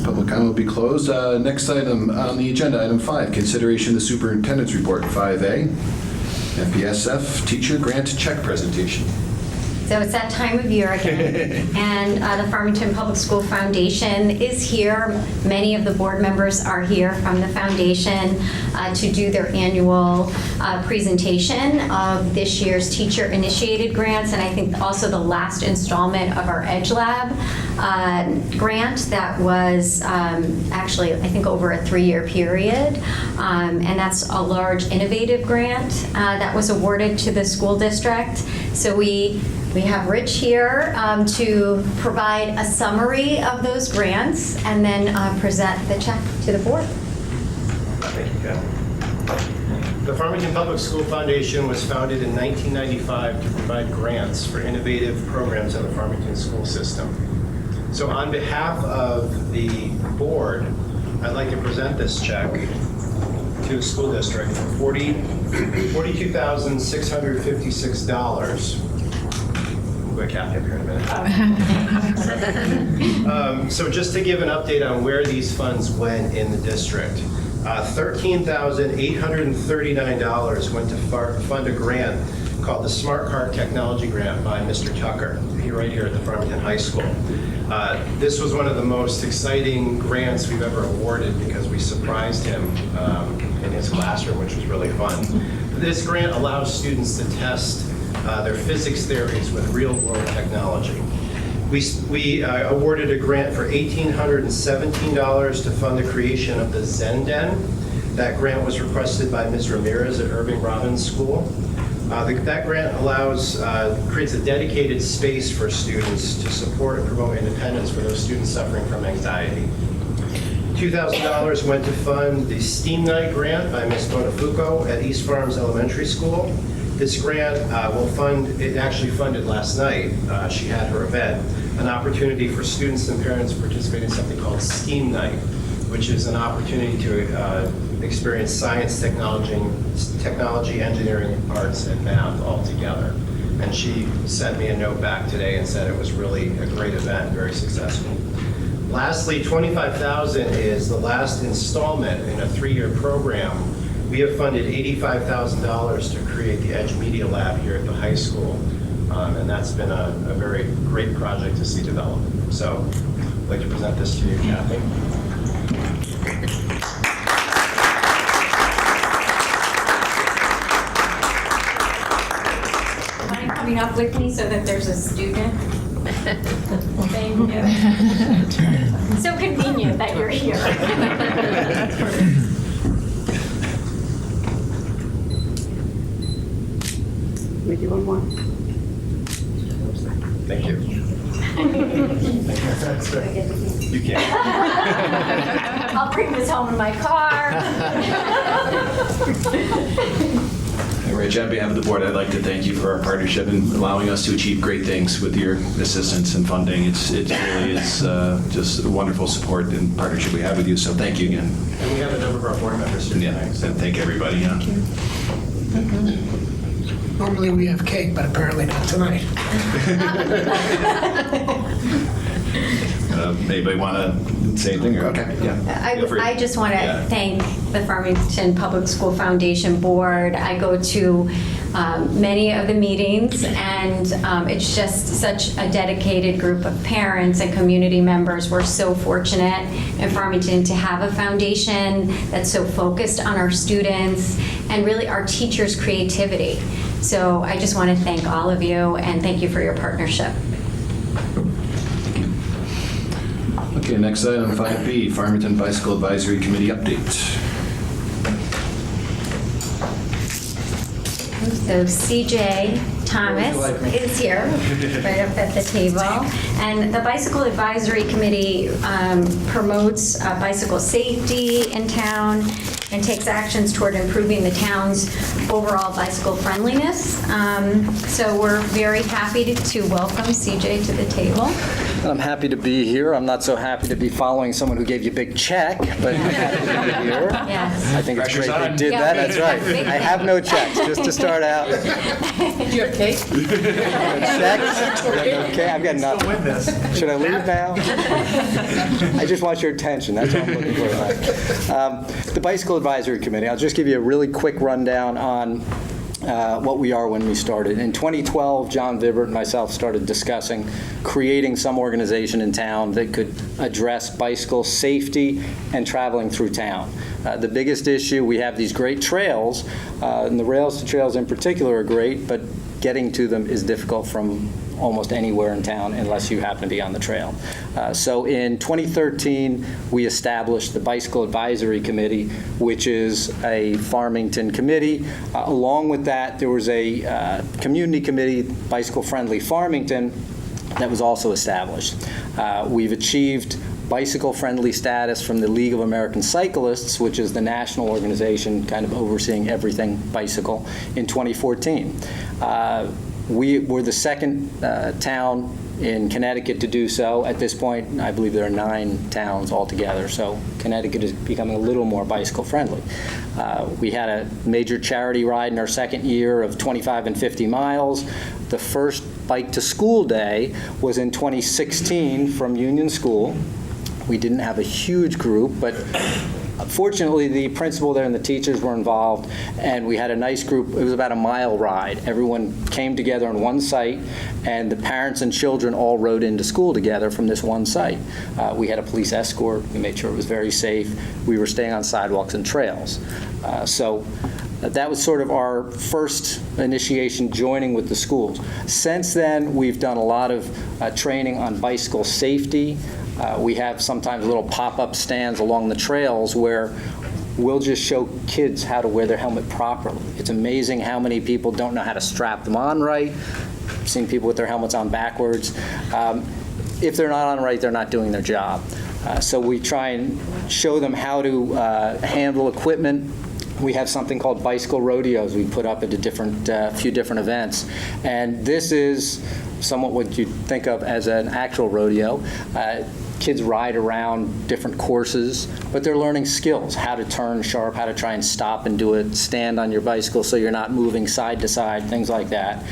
Public comment will be closed. Next item on the agenda, item 5, consideration of the superintendent's report. 5A, FPSF teacher grant check presentation. So it's that time of year again, and the Farmington Public School Foundation is here. Many of the board members are here from the foundation to do their annual presentation of this year's teacher-initiated grants, and I think also the last installment of our Edge Lab grant that was actually, I think, over a 3-year period, and that's a large innovative grant that was awarded to the school district. So we have Rich here to provide a summary of those grants and then present the check to the board. Thank you, Ken. The Farmington Public School Foundation was founded in 1995 to provide grants for innovative programs in the Farmington school system. So on behalf of the board, I'd like to present this check to the school district for $42,656. We'll go captive here in a minute. So just to give an update on where these funds went in the district, $13,839 went to fund a grant called the Smart Card Technology Grant by Mr. Tucker, right here at the Farmington High School. This was one of the most exciting grants we've ever awarded because we surprised him in his classroom, which was really fun. This grant allows students to test their physics theories with real-world technology. We awarded a grant for $1,817 to fund the creation of the Zen Den. That grant was requested by Ms. Ramirez at Irving Robbins School. That grant creates a dedicated space for students to support and promote independence for those students suffering from anxiety. $2,000 went to fund the STEAM Night grant by Ms. Bonafuco at East Farms Elementary School. This grant it actually funded last night, she had her event, an opportunity for students and parents to participate in something called STEAM Night, which is an opportunity to experience science, technology, engineering, arts, and math all together. And she sent me a note back today and said it was really a great event, very successful. Lastly, $25,000 is the last installment in a 3-year program. We have funded $85,000 to create the Edge Media Lab here at the high school, and that's been a very great project to see develop. So I'd like to present this to you, Kathy. Mind coming up with me so that there's a student? Thank you. So convenient that you're here. We do one more. Thank you. You can. I'll bring this home in my car. Rich, on behalf of the board, I'd like to thank you for our partnership and allowing us to achieve great things with your assistance and funding. It really is just a wonderful support and partnership we have with you, so thank you again. And we have a number of our board members here Yeah, tonight. and thank everybody. Yeah. Normally we have cake, but apparently not tonight. Anybody want to say anything? Or? Okay. Yeah. Feel free. I just want to Yeah. thank the Farmington Public School Foundation Board. I go to many of the meetings, and it's just such a dedicated group of parents and community members. We're so fortunate in Farmington to have a foundation that's so focused on our students and really our teachers' creativity. So I just want to thank all of you, and thank you for your partnership. Okay, next item, 5B, Farmington Bicycle Advisory Committee update. So CJ Thomas is here, right up at the table. And the Bicycle Advisory Committee promotes bicycle safety in town and takes actions toward improving the town's overall bicycle friendliness. So we're very happy to welcome CJ to the table. I'm happy to be here. I'm not so happy to be following someone who gave you a big check, but I'm happy to be here. Yes. I think it's Pressure's great on. they did Yeah, that. That's right. big I have no checks, just to start out. Do you have cake? Checks? Okay, I've got nothing. Should I leave now? I just want your attention. That's what I'm looking for tonight. The Bicycle Advisory Committee, I'll just give you a really quick rundown on what we are when we started. In 2012, John Vibert and myself started discussing creating some organization in town that could address bicycle safety and traveling through town. The biggest issue, we have these great trails, and the rails to trails in particular are great, but getting to them is difficult from almost anywhere in town unless you happen to be on the trail. So in 2013, we established the Bicycle Advisory Committee, which is a Farmington committee. Along with that, there was a community committee, Bicycle Friendly Farmington, that was also established. We've achieved bicycle-friendly status from the League of American Cyclists, which is the national organization kind of overseeing everything bicycle, in 2014. We were the second town in Connecticut to do so. At this point, I believe there are 9 towns altogether, so Connecticut is becoming a little more bicycle-friendly. We had a major charity ride in our second year of 25 and 50 miles. The first Bike to School Day was in 2016 from Union School. We didn't have a huge group, but fortunately, the principal there and the teachers were involved, and we had a nice group. It was about a mile ride. Everyone came together on one site, and the parents and children all rode into school together from this one site. We had a police escort. We made sure it was very safe. We were staying on sidewalks and trails. So that was sort of our first initiation joining with the schools. Since then, we've done a lot of training on bicycle safety. We have sometimes little pop-up stands along the trails where we'll just show kids how to wear their helmet properly. It's amazing how many people don't know how to strap them on right. I've seen people with their helmets on backwards. If they're not on right, they're not doing their job. So we try and show them how to handle equipment. We have something called bicycle rodeos we put up at a few different events. And this is somewhat what you'd think of as an actual rodeo. Kids ride around different courses, but they're learning skills, how to turn sharp, how to try and stop and do a stand on your bicycle so you're not moving side to side, things like that.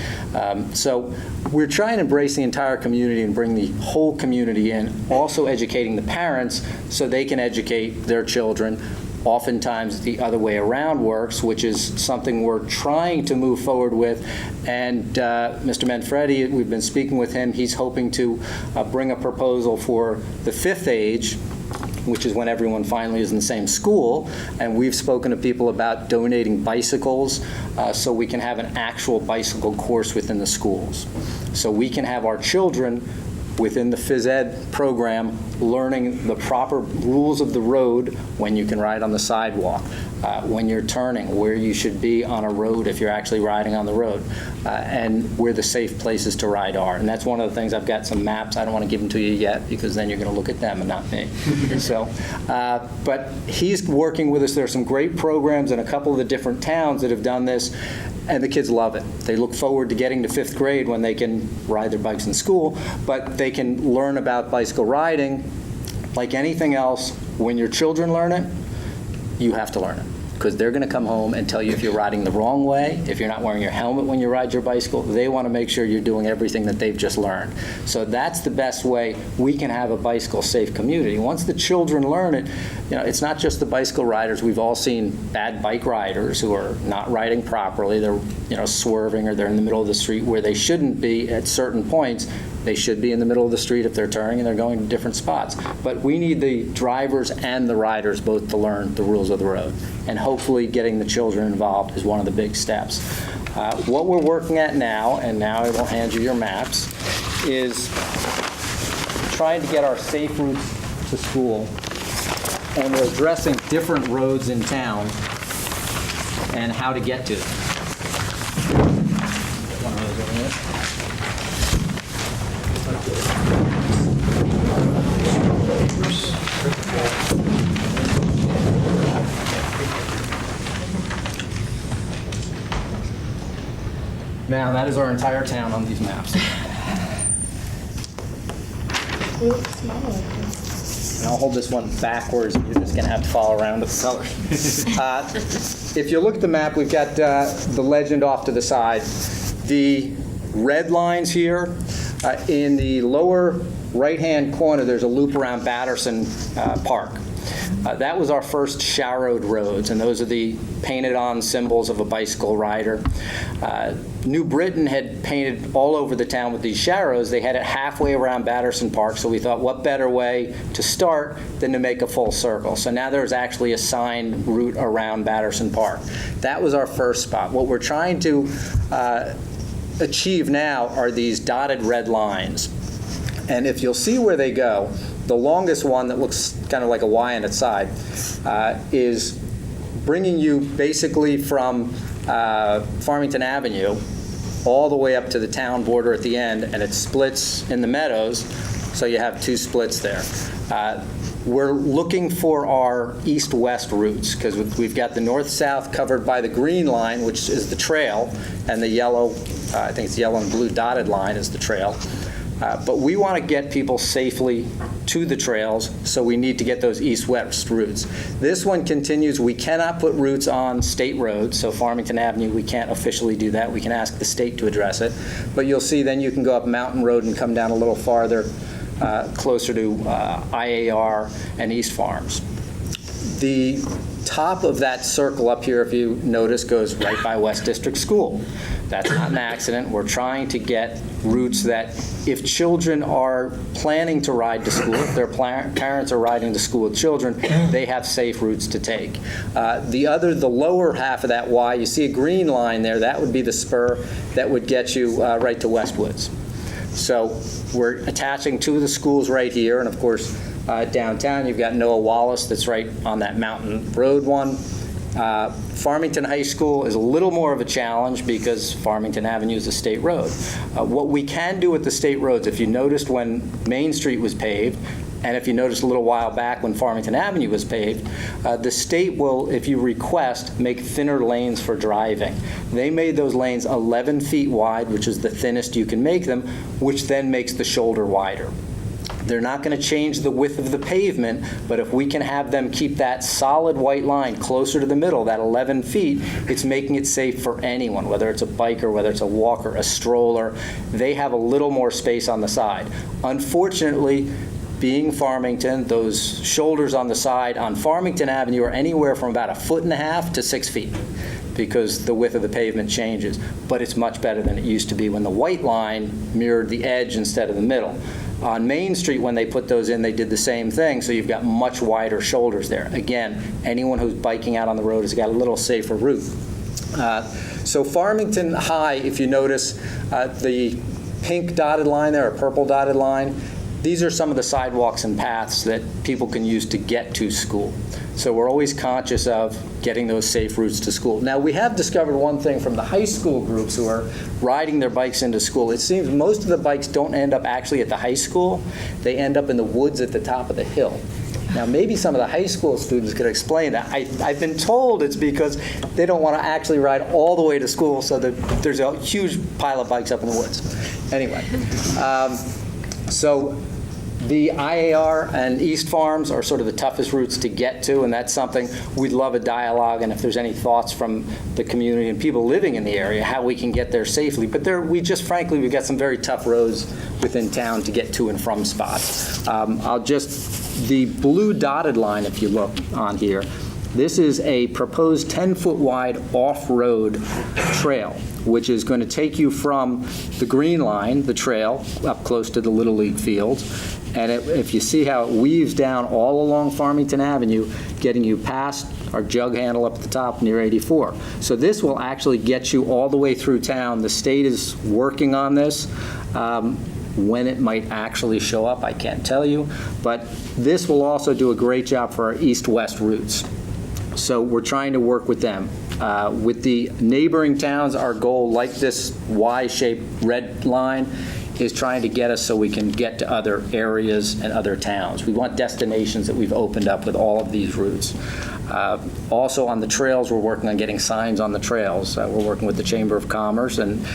So we're trying to embrace the entire community and bring the whole community in, also educating the parents so they can educate their children. Oftentimes the other way around works, which is something we're trying to move forward with. And Mr. Manfredi, we've been speaking with him. He's hoping to bring a proposal for the 5th age, which is when everyone finally is in the same school. And we've spoken to people about donating bicycles so we can have an actual bicycle course within the schools. So we can have our children within the phys ed program learning the proper rules of the road, when you can ride on the sidewalk, when you're turning, where you should be on a road if you're actually riding on the road, and where the safe places to ride are. And that's one of the things. I've got some maps. I don't want to give them to you yet because then you're going to look at them and not me. So, but he's working with us. There are some great programs in a couple of the different towns that have done this. And the kids love it. They look forward to getting to 5th grade when they can ride their bikes in school, but they can learn about bicycle riding. Like anything else, when your children learn it, you have to learn it. because they're going to come home and tell you if you're riding the wrong way, if you're not wearing your helmet when you ride your bicycle. They want to make sure you're doing everything that they've just learned. So that's the best way we can have a bicycle-safe community. Once the children learn it, it's not just the bicycle riders. We've all seen bad bike riders who are not riding properly. They're swerving, or they're in the middle of the street where they shouldn't be at certain points. They should be in the middle of the street if they're turning and they're going to different spots. But we need the drivers and the riders both to learn the rules of the road. And hopefully getting the children involved is one of the big steps. What we're working at now, and now I will hand you your maps, is trying to get our safe routes to school. And we're addressing different roads in town and how to get to them. One of those over here. Now, that is our entire town on these maps. And I'll hold this one backwards, and you're just going to have to follow around with the colors. If you look at the map, we've got the legend off to the side. The red lines here, in the lower right-hand corner, there's a loop around Batterson Park. That was our first shadowed roads, and those are the painted-on symbols of a bicycle rider. New Britain had painted all over the town with these sharrows. They had it halfway around Batterson Park, so we thought, what better way to start than to make a full circle? So now there's actually a signed route around Batterson Park. That was our first spot. What we're trying to achieve now are these dotted red lines. And if you'll see where they go, the longest one that looks kind of like a Y on its side is bringing you basically from Farmington Avenue all the way up to the town border at the end, and it splits in the meadows, so you have two splits there. We're looking for our east-west routes, because we've got the north-south covered by the green line, which is the trail, and the yellow, I think it's yellow and blue dotted line is the trail. But we want to get people safely to the trails, so we need to get those east-west routes. This one continues. We cannot put routes on state roads, so Farmington Avenue, we can't officially do that. We can ask the state to address it. But you'll see then you can go up Mountain Road and come down a little farther, closer to IAR and East Farms. The top of that circle up here, if you notice, goes right by West District School. That's not an accident. We're trying to get routes that if children are planning to ride to school, if their parents are riding to school with children, they have safe routes to take. The lower half of that Y, you see a green line there, that would be the spur that would get you right to Westwoods. So we're attaching two of the schools right here, and of course, downtown, you've got Noah Wallace that's right on that Mountain Road one. Farmington High School is a little more of a challenge because Farmington Avenue is a state road. What we can do with the state roads, if you noticed when Main Street was paved, and if you noticed a little while back when Farmington Avenue was paved, the state will, if you request, make thinner lanes for driving. They made those lanes 11 feet wide, which is the thinnest you can make them, which then makes the shoulder wider. They're not going to change the width of the pavement, but if we can have them keep that solid white line closer to the middle, that 11 feet, it's making it safe for anyone, whether it's a biker, whether it's a walker, a stroller. They have a little more space on the side. Unfortunately, being Farmington, those shoulders on the side on Farmington Avenue are anywhere from about 1.5 feet to 6 feet because the width of the pavement changes. But it's much better than it used to be when the white line mirrored the edge instead of the middle. On Main Street, when they put those in, they did the same thing, so you've got much wider shoulders there. Again, anyone who's biking out on the road has got a little safer route. So Farmington High, if you notice, the pink dotted line there, or purple dotted line, these are some of the sidewalks and paths that people can use to get to school. So we're always conscious of getting those safe routes to school. Now, we have discovered one thing from the high school groups who are riding their bikes into school. It seems most of the bikes don't end up actually at the high school. They end up in the woods at the top of the hill. Now, maybe some of the high school students could explain that. I've been told it's because they don't want to actually ride all the way to school, so that there's a huge pile of bikes up in the woods. Anyway, so The IAR and East Farms are sort of the toughest routes to get to, and that's something we'd love a dialogue, and if there's any thoughts from the community and people living in the area, how we can get there safely. But frankly, we've got some very tough roads within town to get to and from spots. The blue dotted line, if you look on here, this is a proposed 10-foot wide off-road trail, which is going to take you from the green line, the trail, up close to the Little League fields. And if you see how it weaves down all along Farmington Avenue, getting you past our jug handle up at the top near 84. So this will actually get you all the way through town. The state is working on this. When it might actually show up, I can't tell you. But this will also do a great job for our east-west routes. So we're trying to work with them. With the neighboring towns, our goal, like this Y-shaped red line, is trying to get us so we can get to other areas and other towns. We want destinations that we've opened up with all of these routes. Also on the trails, we're working on getting signs on the trails. We're working with the Chamber of Commerce, and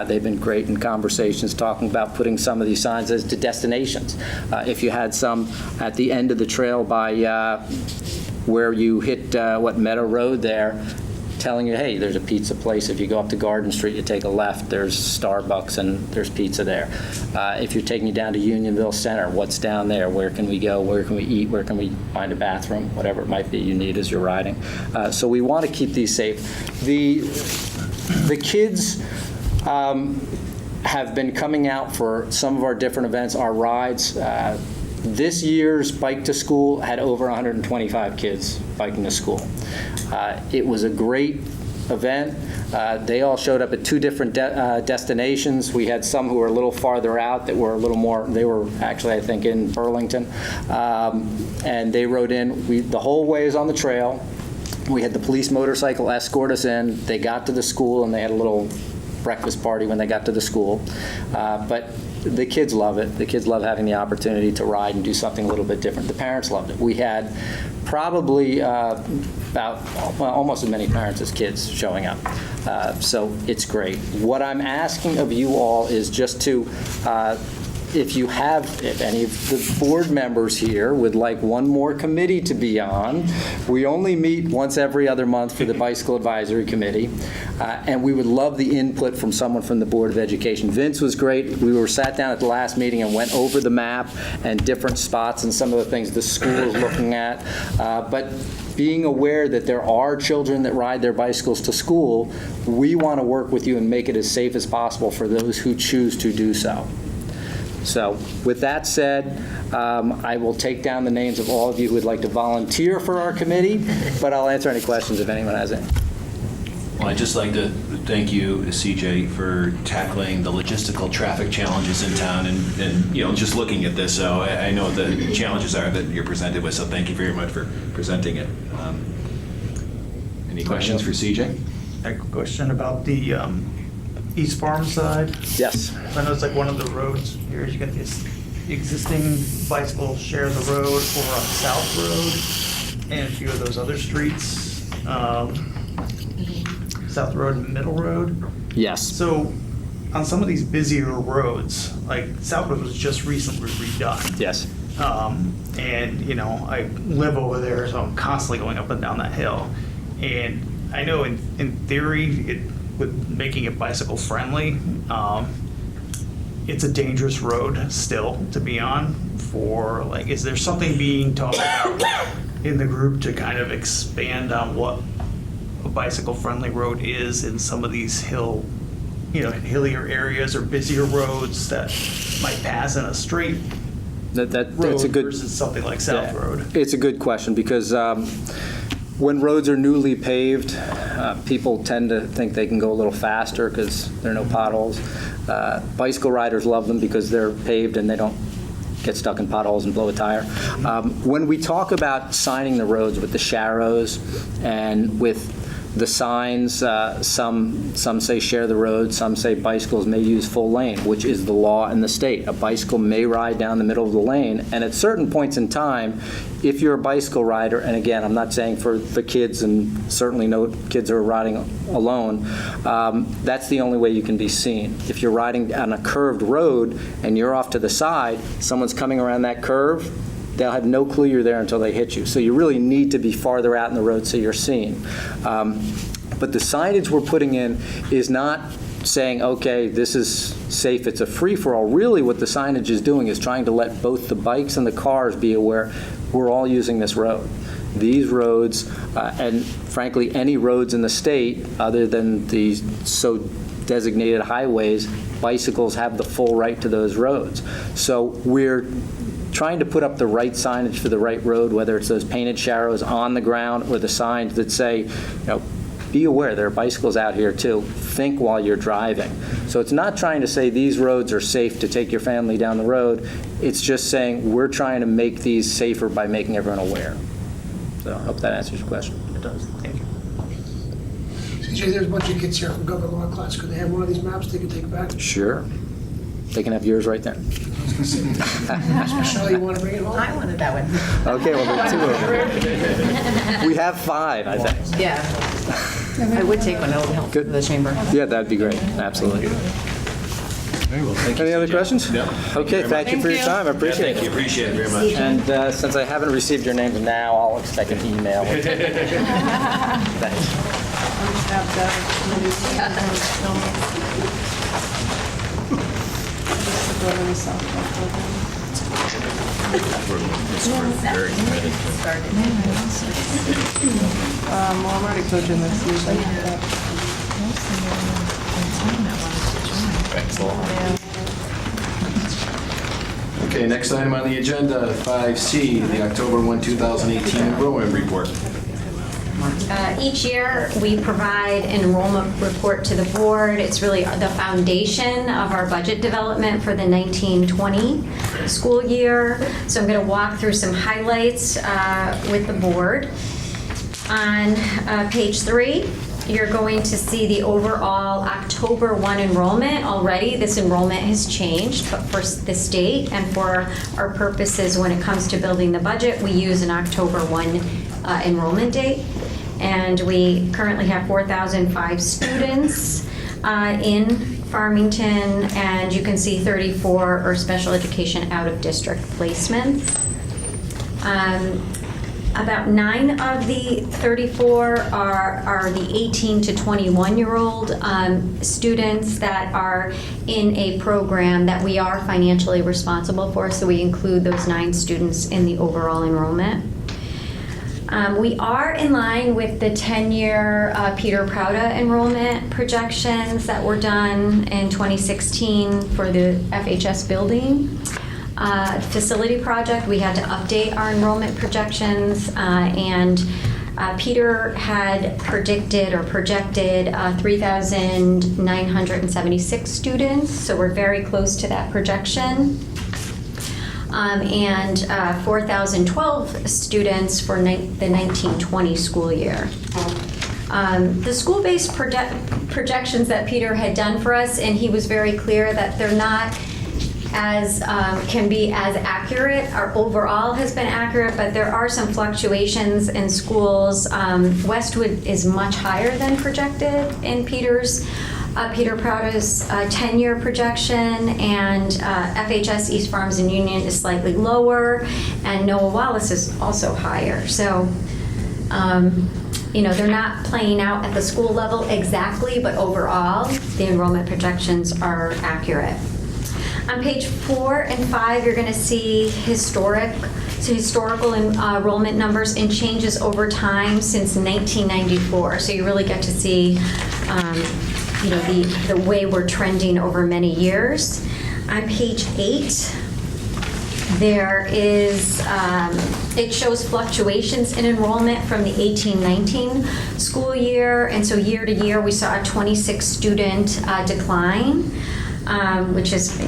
they've been great in conversations talking about putting some of these signs as to destinations. If you had some at the end of the trail by where you hit Meadow Road there, telling you, hey, there's a pizza place. If you go up to Garden Street, you take a left, there's Starbucks and there's pizza there. If you're taking you down to Unionville Center, what's down there? Where can we go? Where can we eat? Where can we find a bathroom? Whatever it might be you need as you're riding. So we want to keep these safe. The kids have been coming out for some of our different events, our rides. This year's Bike to School had over 125 kids biking to school. It was a great event. They all showed up at two different destinations. We had some who were a little farther out that were a little more, they were actually, I think, in Burlington. And they rode in. The whole way is on the trail. We had the police motorcycle escort us in. They got to the school and they had a little breakfast party when they got to the school. But the kids love it. The kids love having the opportunity to ride and do something a little bit different. The parents loved it. We had probably almost as many parents as kids showing up. So it's great. What I'm asking of you all is just to, if any of the board members here would like one more committee to be on, we only meet once every other month for the Bicycle Advisory Committee, and we would love the input from someone from the Board of Education. Vince was great. We sat down at the last meeting and went over the map and different spots and some of the things the school is looking at, but being aware that there are children that ride their bicycles to school, we want to work with you and make it as safe as possible for those who choose to do so. So with that said, I will take down the names of all of you who would like to volunteer for our committee, but I'll answer any questions if anyone has any. Well, I'd just like to thank you, CJ, for tackling the logistical traffic challenges in town and just looking at this. So I know the challenges are that you're presented with, so thank you very much for presenting it. Any questions for CJ? A question about the East Farm side. Yes. I know it's like one of the roads here. You got this existing bicycle share the road over on South Road and a few of those other streets. South Road and Middle Road. Yes. So on some of these busier roads, like South Road was just recently redone. Yes. And I live over there, so I'm constantly going up and down that hill. And I know in theory, with making it bicycle friendly, it's a dangerous road still to be on. Is there something being talked about in the group to kind of expand on what a bicycle friendly road is in some of these hillier areas or busier roads that might pass in a straight road that's a good, versus something like South Road? It's a good question because when roads are newly paved, people tend to think they can go a little faster because there are no potholes. Bicycle riders love them because they're paved and they don't get stuck in potholes and blow a tire. When we talk about signing the roads with the sharrows and with The signs, some say share the road, some say bicycles may use full lane, which is the law in the state. A bicycle may ride down the middle of the lane, and at certain points in time, if you're a bicycle rider, and again, I'm not saying for the kids, and certainly no kids are riding alone, that's the only way you can be seen. If you're riding on a curved road and you're off to the side, someone's coming around that curve, they'll have no clue you're there until they hit you. So you really need to be farther out in the road so you're seen. But the signage we're putting in is not saying, okay, this is safe, it's a free-for-all. Really what the signage is doing is trying to let both the bikes and the cars be aware we're all using this road. These roads, and frankly any roads in the state other than the so designated highways, bicycles have the full right to those roads. So we're trying to put up the right signage for the right road, whether it's those painted sharrows on the ground or the signs that say, be aware there are bicycles out here too. Think while you're driving. So it's not trying to say these roads are safe to take your family down the road. It's just saying we're trying to make these safer by making everyone aware. So I hope that answers your question. It does. Thank you. CJ, there's a bunch of kids here from Government Law class. Could they have one of these maps they could take back? Sure. They can have yours right there. Michelle, you want to bring it home? I wanted that one. Okay, well, there are 2 of them. We have 5, I think. Yeah. I would take one, it would help for Good. the chamber. Yeah, that'd be great. Absolutely. Very well, thank you. Any other CJ. questions? No. Okay, thank you for your time. I appreciate Thank you, it. appreciate it very much. And since I haven't received your names now, I'll expect an email. Thanks. Very committed. Well, I'm already coaching this season. Okay, next item on the agenda, 5C, the October 1, 2018 enrollment report. Each year, we provide an enrollment report to the board. It's really the foundation of our budget development for the 1920 school year. So I'm going to walk through some highlights with the board. On page 3, you're going to see the overall October 1 enrollment. Already, this enrollment has changed, but for the state and for our purposes when it comes to building the budget, we use an October 1 enrollment date. And we currently have 4,005 students in Farmington, and you can see 34 are special education out-of-district placements. About 9 of the 34 are the 18 to 21-year-old students that are in a program that we are financially responsible for, so we include those 9 students in the overall enrollment. We are in line with the 10-year Peter Prouda enrollment projections that were done in 2016 for the FHS building facility project. We had to update our enrollment projections, and Peter had predicted or projected 3,976 students, so we're very close to that projection. And 4,012 students for the 1920 school year. The school-based projections that Peter had done for us, and he was very clear that they're not as, can be as accurate. Our overall has been accurate, but there are some fluctuations in schools. Westwood is much higher than projected in Peter Prouda's 10-year projection, and FHS East Farms and Union is slightly lower, and Noah Wallace is also higher. So, they're not playing out at the school level exactly, but overall, the enrollment projections are accurate. On page 4 and 5, you're going to see historical enrollment numbers and changes over time since 1994. So you really get to see the way we're trending over many years. On page 8, there is, it shows fluctuations in enrollment from the 18-19 school year, and so year to year we saw a 26 student decline, which is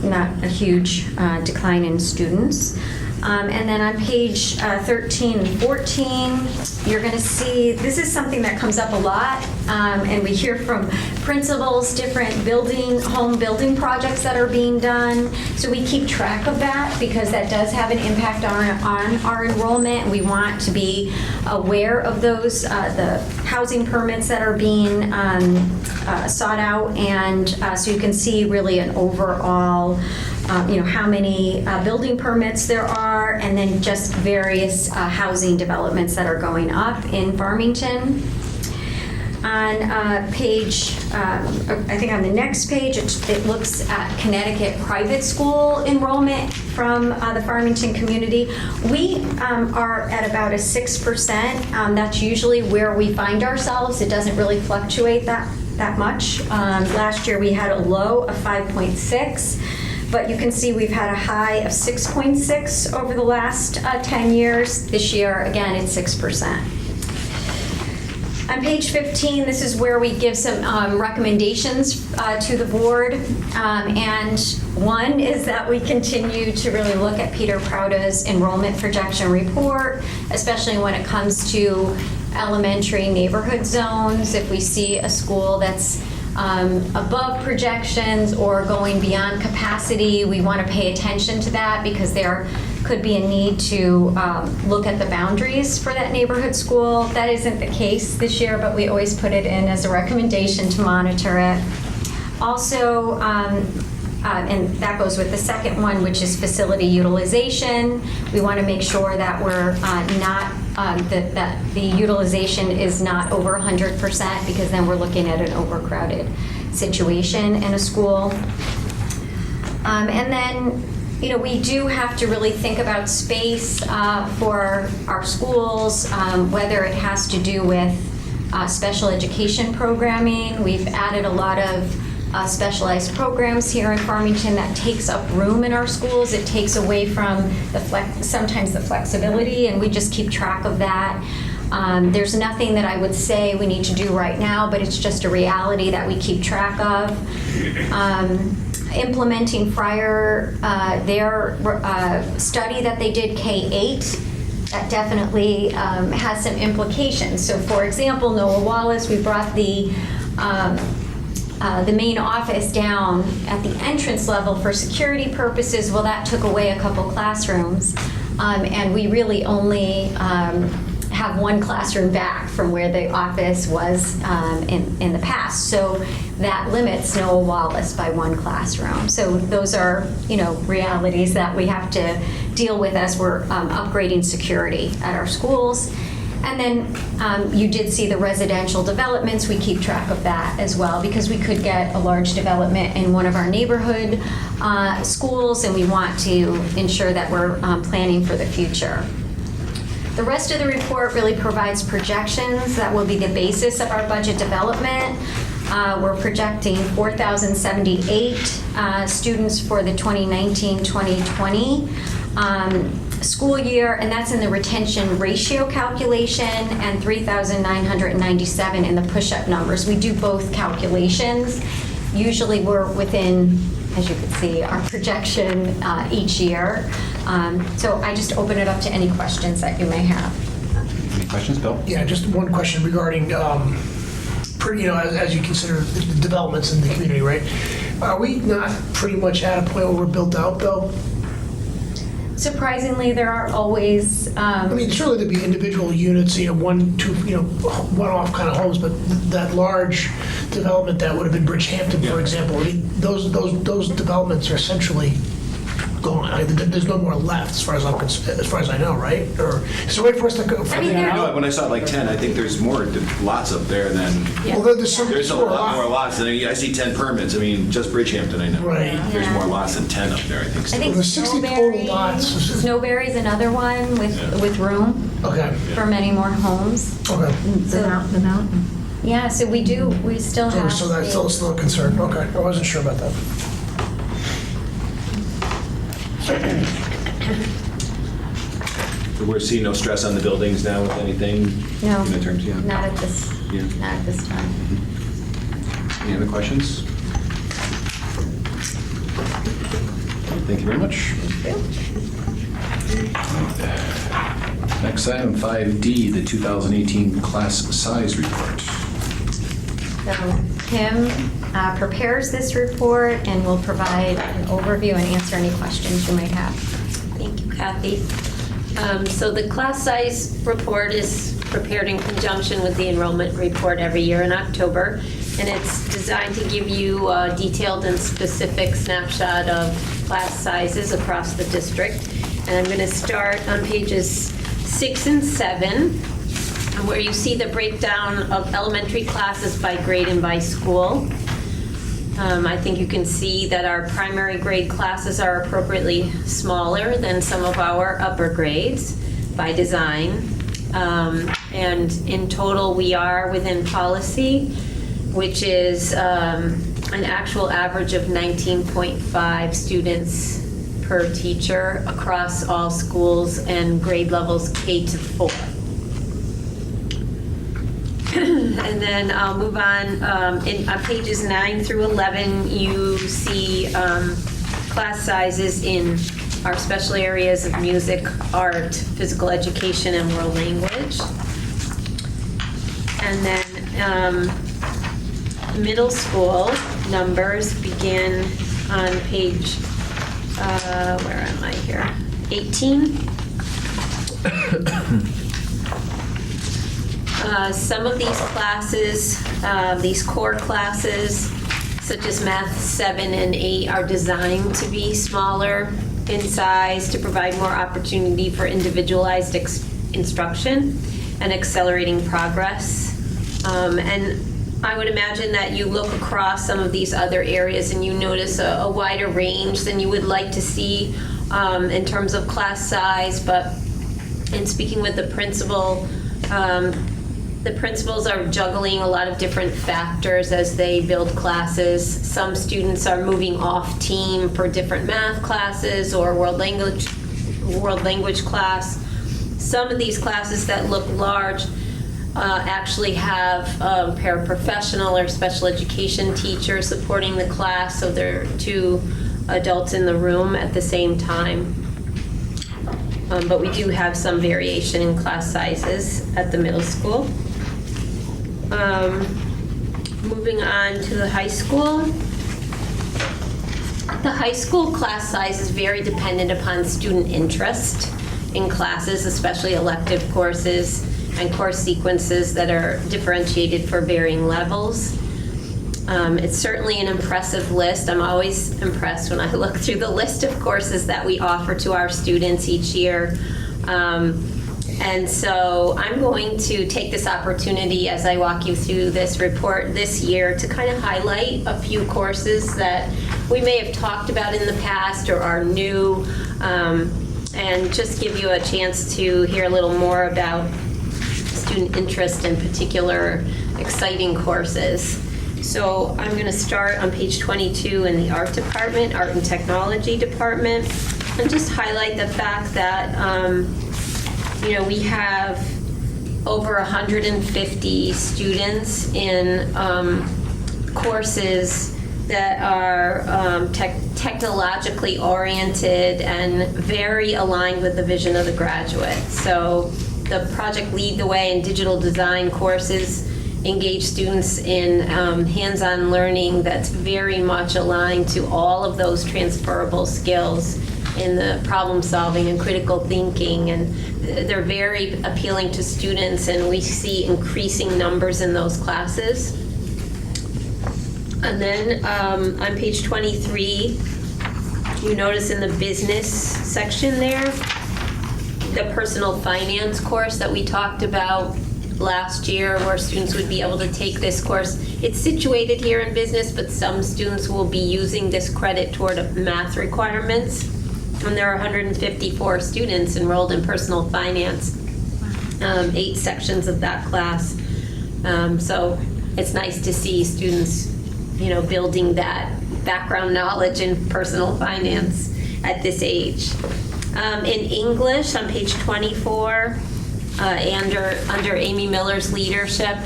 not a huge decline in students. And then on page 13 and 14, you're going to see, this is something that comes up a lot, and we hear from principals, different home building projects that are being done. So we keep track of that because that does have an impact on our enrollment. We want to be aware of those, the housing permits that are being sought out, and so you can see really an overall how many building permits there are, and then just various housing developments that are going up in Farmington. On page, I think on the next page, it looks at Connecticut private school enrollment from the Farmington community. We are at about a 6%. That's usually where we find ourselves. It doesn't really fluctuate that much. Last year we had a low of 5.6. But you can see we've had a high of 6.6 over the last 10 years. This year, again, it's 6%. On page 15, this is where we give some recommendations to the board. And one is that we continue to really look at Peter Prouda's enrollment projection report, especially when it comes to elementary neighborhood zones. If we see a school that's above projections or going beyond capacity, we want to pay attention to that because there could be a need to look at the boundaries for that neighborhood school. That isn't the case this year, but we always put it in as a recommendation to monitor it. Also, and that goes with the second one, which is facility utilization. We want to make sure that we're that the utilization is not over 100%, because then we're looking at an overcrowded situation in a school. And then, we do have to really think about space for our schools, whether it has to do with special education programming. We've added a lot of specialized programs here in Farmington that takes up room in our schools. It takes away from sometimes the flexibility, and we just keep track of that. There's nothing that I would say we need to do right now, but it's just a reality that we keep track of. Implementing Fryer, their study that they did K-8, that definitely has some implications. So for example, Noah Wallace, we brought the main office down at the entrance level for security purposes. Well, that took away a couple classrooms, and we really only have one classroom back from where the office was in the past. So that limits Noah Wallace by one classroom. So those are, realities that we have to deal with as we're upgrading security at our schools. And then you did see the residential developments. We keep track of that as well, because we could get a large development in one of our neighborhood schools, and we want to ensure that we're planning for the future. The rest of the report really provides projections that will be the basis of our budget development. We're projecting 4,078 students for the 2019-2020 school year, and that's in the retention ratio calculation, and 3,997 in the push-up numbers. We do both calculations. Usually we're within, as you can see, our projection each year. So I just open it up to any questions that you may have. Any questions, Bill? Yeah, just one question regarding, as you consider the developments in the community, right? Are we not pretty much at a point where we're built out, though? Surprisingly, there are always. Surely there'd be individual units, one, two, one-off kind of homes, but that large development that would have been Bridgehampton, for example, those developments are essentially gone. There's no more left, as far as I know, right? Or is there a way for us to go? When I saw like 10, I think there's more lots up there than. Well, there's a lot more lots. I see 10 permits. Just Bridgehampton, I know. Right. There's more lots than 10 up there, I think. I think There's 60 total lots. Snowberry's another one with room for many more homes. Okay. The mountain. Yeah, so we still have. So that's still a concern. Okay, I wasn't sure about that. We're seeing no stress on the buildings now with anything? No, in terms, not at this time. Any other questions? Thank you very much. Next item, 5D, the 2018 class size report. So Kim prepares this report and will provide an overview and answer any questions you might have. Thank you, Kathy. So the class size report is prepared in conjunction with the enrollment report every year in October, and it's designed to give you a detailed and specific snapshot of class sizes across the district. And I'm going to start on pages 6 and 7, where you see the breakdown of elementary classes by grade and by school. I think you can see that our primary grade classes are appropriately smaller than some of our upper grades by design. And in total, we are within policy, which is an actual average of 19.5 students per teacher across all schools and grade levels K to 4. And then I'll move on. On pages 9 through 11, you see class sizes in our special areas of music, art, physical education, and world language. And then middle school numbers begin on page, where am I here? 18. Some of these classes, these core classes, such as Math 7 and 8, are designed to be smaller in size to provide more opportunity for individualized instruction and accelerating progress. And I would imagine that you look across some of these other areas and you notice a wider range than you would like to see in terms of class size. But in speaking with the principal, the principals are juggling a lot of different factors as they build classes. Some students are moving off team for different math classes or world language class. Some of these classes that look large actually have a paraprofessional or special education teacher supporting the class, so there are 2 adults in the room at the same time. But we do have some variation in class sizes at the middle school. Moving on to the high school. The high school class size is very dependent upon student interest in classes, especially elective courses and course sequences that are differentiated for varying levels. It's certainly an impressive list. I'm always impressed when I look through the list of courses that we offer to our students each year. And so I'm going to take this opportunity as I walk you through this report this year to kind of highlight a few courses that we may have talked about in the past or are new, and just give you a chance to hear a little more about student interest in particular exciting courses. So I'm going to start on page 22 in the art department, art and technology department, and just highlight the fact that we have over 150 students in courses that are technologically oriented and very aligned with the vision of the graduate. So the Project Lead the Way and digital design courses engage students in hands-on learning that's very much aligned to all of those transferable skills in the problem solving and critical thinking, and they're very appealing to students, and we see increasing numbers in those classes. And then on page 23, you notice in the business section there, the personal finance course that we talked about last year, where students would be able to take this course. It's situated here in business, but some students will be using this credit toward math requirements. And there are 154 students enrolled in personal finance, 8 sections of that class. So it's nice to see students, building that background knowledge in personal finance at this age. In English, on page 24, under Amy Miller's leadership,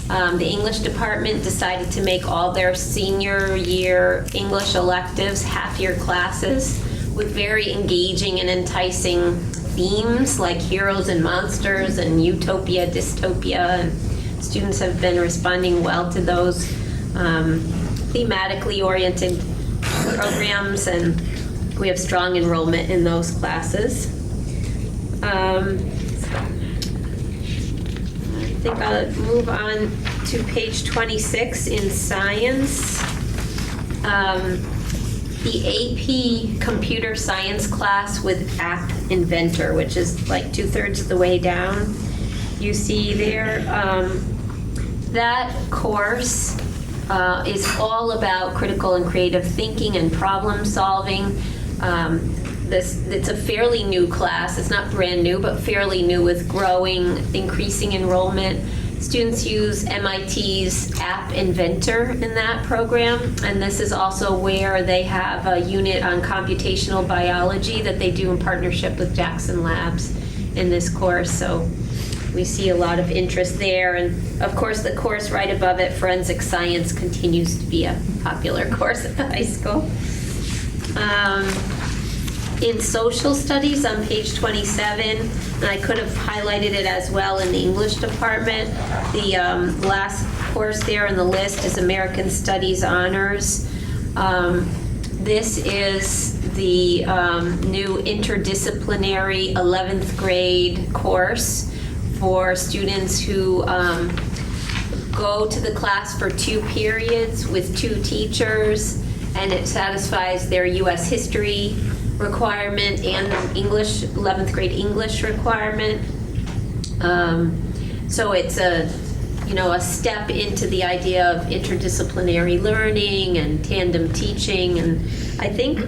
the English department decided to make all their senior year English electives half-year classes with very engaging and enticing themes like heroes and monsters and utopia, dystopia. And students have been responding well to those thematically oriented programs, and we have strong enrollment in those classes. I think I'll move on to page 26 in science. The AP computer science class with App Inventor, which is like 2/3 of the way down. You see there, that course is all about critical and creative thinking and problem solving. It's a fairly new class. It's not brand new, but fairly new with growing, increasing enrollment. Students use MIT's App Inventor in that program, and this is also where they have a unit on computational biology that they do in partnership with Jackson Labs in this course. So we see a lot of interest there. And of course, the course right above it, Forensic Science, continues to be a popular course at the high school. In social studies on page 27, and I could have highlighted it as well in the English department, the last course there in the list is American Studies Honors. This is the new interdisciplinary 11th grade course for students who go to the class for 2 periods with 2 teachers, and it satisfies their U.S. history requirement and the English 11th grade English requirement. So it's a step into the idea of interdisciplinary learning and tandem teaching. And I think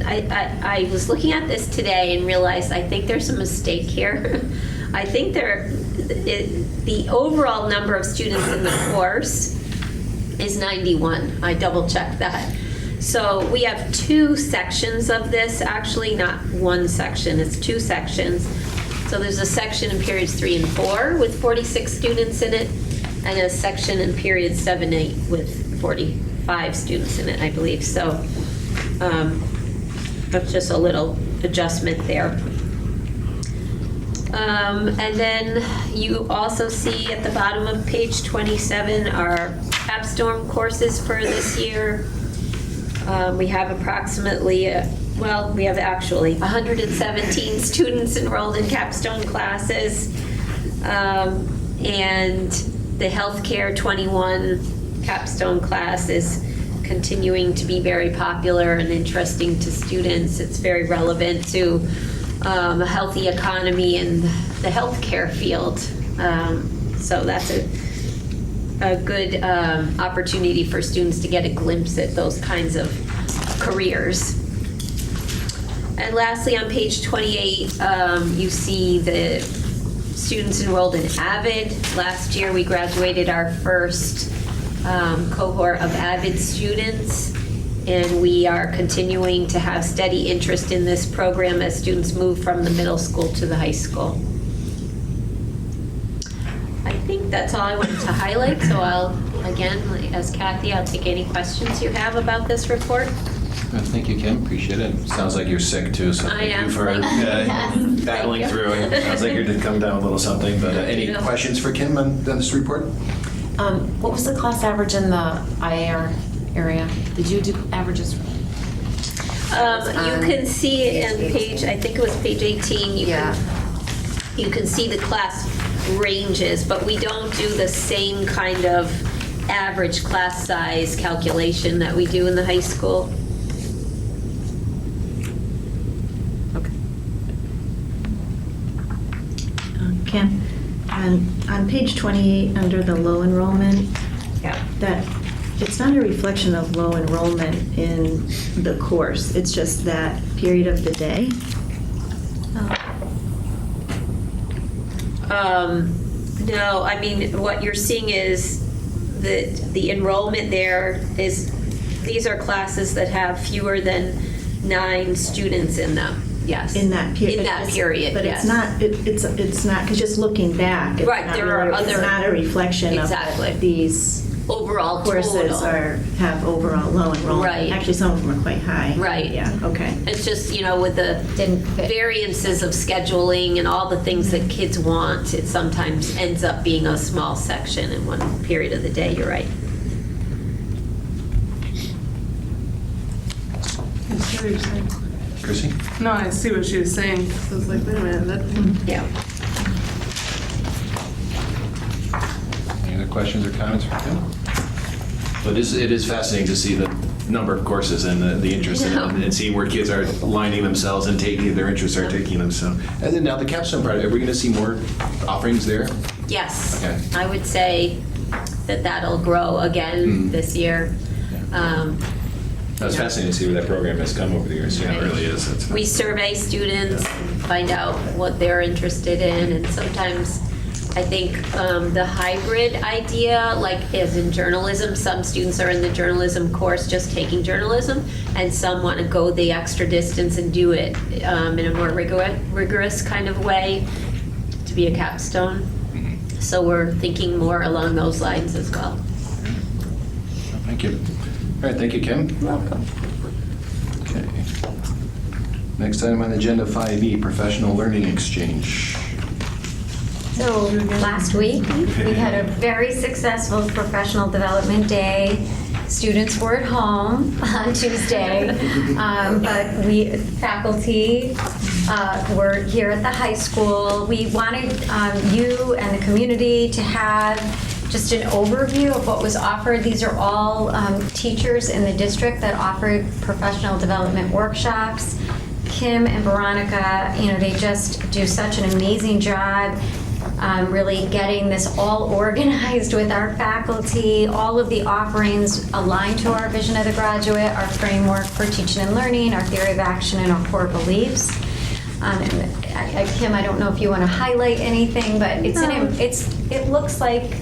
I was looking at this today and realized I think there's a mistake here. I think the overall number of students in the course is 91. I double checked that. So we have 2 sections of this, actually, not one section, it's 2 sections. So there's a section in periods 3 and 4 with 46 students in it, and a section in periods 7 and 8 with 45 students in it, I believe. So that's just a little adjustment there. And then you also see at the bottom of page 27 our Capstone courses for this year. We have approximately, we have actually 117 students enrolled in Capstone classes, and the healthcare 21 Capstone class is continuing to be very popular and interesting to students. It's very relevant to a healthy economy in the healthcare field. So that's a good opportunity for students to get a glimpse at those kinds of careers. And lastly, on page 28, you see the students enrolled in AVID. Last year, we graduated our first cohort of AVID students, and we are continuing to have steady interest in this program as students move from the middle school to the high school. I think that's all I wanted to highlight, so I'll, again, as Kathy, I'll take any questions you have about this report. Thank you, Kim. Appreciate it. Sounds like you're sick too, so I thank am. you for battling through it. Sounds like you're to come down a little something. But any questions for Kim on this report? What was the class average in the IAR area? Did you do averages? You can see in page, I think it was page 18, you can see the class ranges, but we don't do the same kind of average class size calculation that we do in the high school. Kim, on page 28, under the low enrollment, that it's not a reflection of low enrollment in the course. It's just that period of the day. No, I mean, what you're seeing is the enrollment there is, these are classes that have fewer than 9 students in them. Yes. In that period. In that period, but yes. It's not, because just looking back, it's Right, not there are really, other- it's not a reflection Exactly. of these overall courses total. have overall low enrollment. Right. Actually, some of them are quite high. Right. Yeah, okay. It's just, with the Didn't fit. variances of scheduling and all the things that kids want, it sometimes ends up being a small section in one period of the day, you're right. I see what you're saying. Chrissy? No, I see what she was saying. 'Cause I was like, wait a minute, that. Yeah. Any other questions or comments for Kim? But it is fascinating to see the number of courses and the interest in it, and seeing where kids are aligning themselves and taking their interests are taking them. So, and then now the Capstone project, are we going to see more offerings there? Yes. Okay. I would say that that'll grow again this year. It's fascinating to see where that program has come over the years. Yeah, it really is. It's We survey students, find out what they're interested in, and sometimes I think the hybrid idea, like as in journalism, some students are in the journalism course just taking journalism, and some want to go the extra distance and do it in a more rigorous kind of way to be a capstone. So we're thinking more along those lines as well. Thank you. All right, thank you, Kim. Welcome. Okay. Next item on the agenda, 5E, Professional Learning Exchange. So last week, we had a very successful professional development day. Students were at home on Tuesday, but we, faculty, were here at the high school. We wanted you and the community to have just an overview of what was offered. These are all teachers in the district that offered professional development workshops. Kim and Veronica, they just do such an amazing job really getting this all organized with our faculty. All of the offerings align to our vision of the graduate, our framework for teaching and learning, our theory of action, and our core beliefs. Kim, I don't know if you want to highlight anything, but it looks like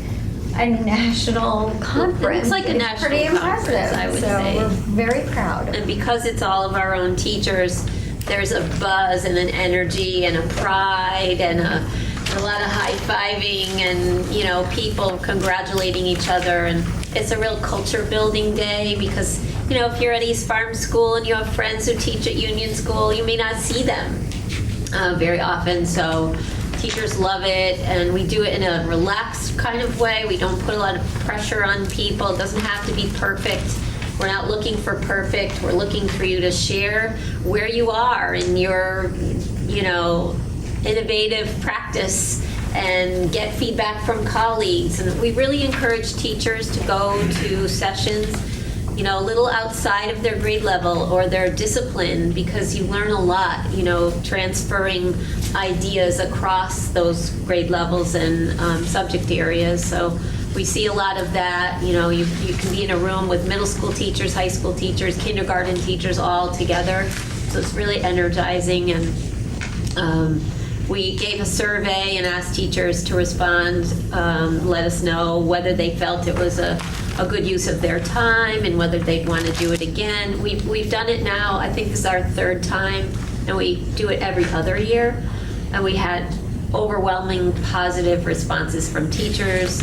a national conference. It's like a It's national pretty conference, impressive. I would so say. We're very proud. And because it's all of our own teachers, there's a buzz and an energy and a pride and a lot of high-fiving and, people congratulating each other. And it's a real culture-building day because, if you're at East Farm School and you have friends who teach at Union School, you may not see them very often. So teachers love it, and we do it in a relaxed kind of way. We don't put a lot of pressure on people. It doesn't have to be perfect. We're not looking for perfect. We're looking for you to share where you are in your, innovative practice and get feedback from colleagues. And we really encourage teachers to go to sessions, a little outside of their grade level or their discipline, because you learn a lot, transferring ideas across those grade levels and subject areas. So we see a lot of that. You can be in a room with middle school teachers, high school teachers, kindergarten teachers all together. So it's really energizing. And we gave a survey and asked teachers to respond, let us know whether they felt it was a good use of their time and whether they'd want to do it again. We've done it now, I think this is our third time, and we do it every other year. And we had overwhelming positive responses from teachers.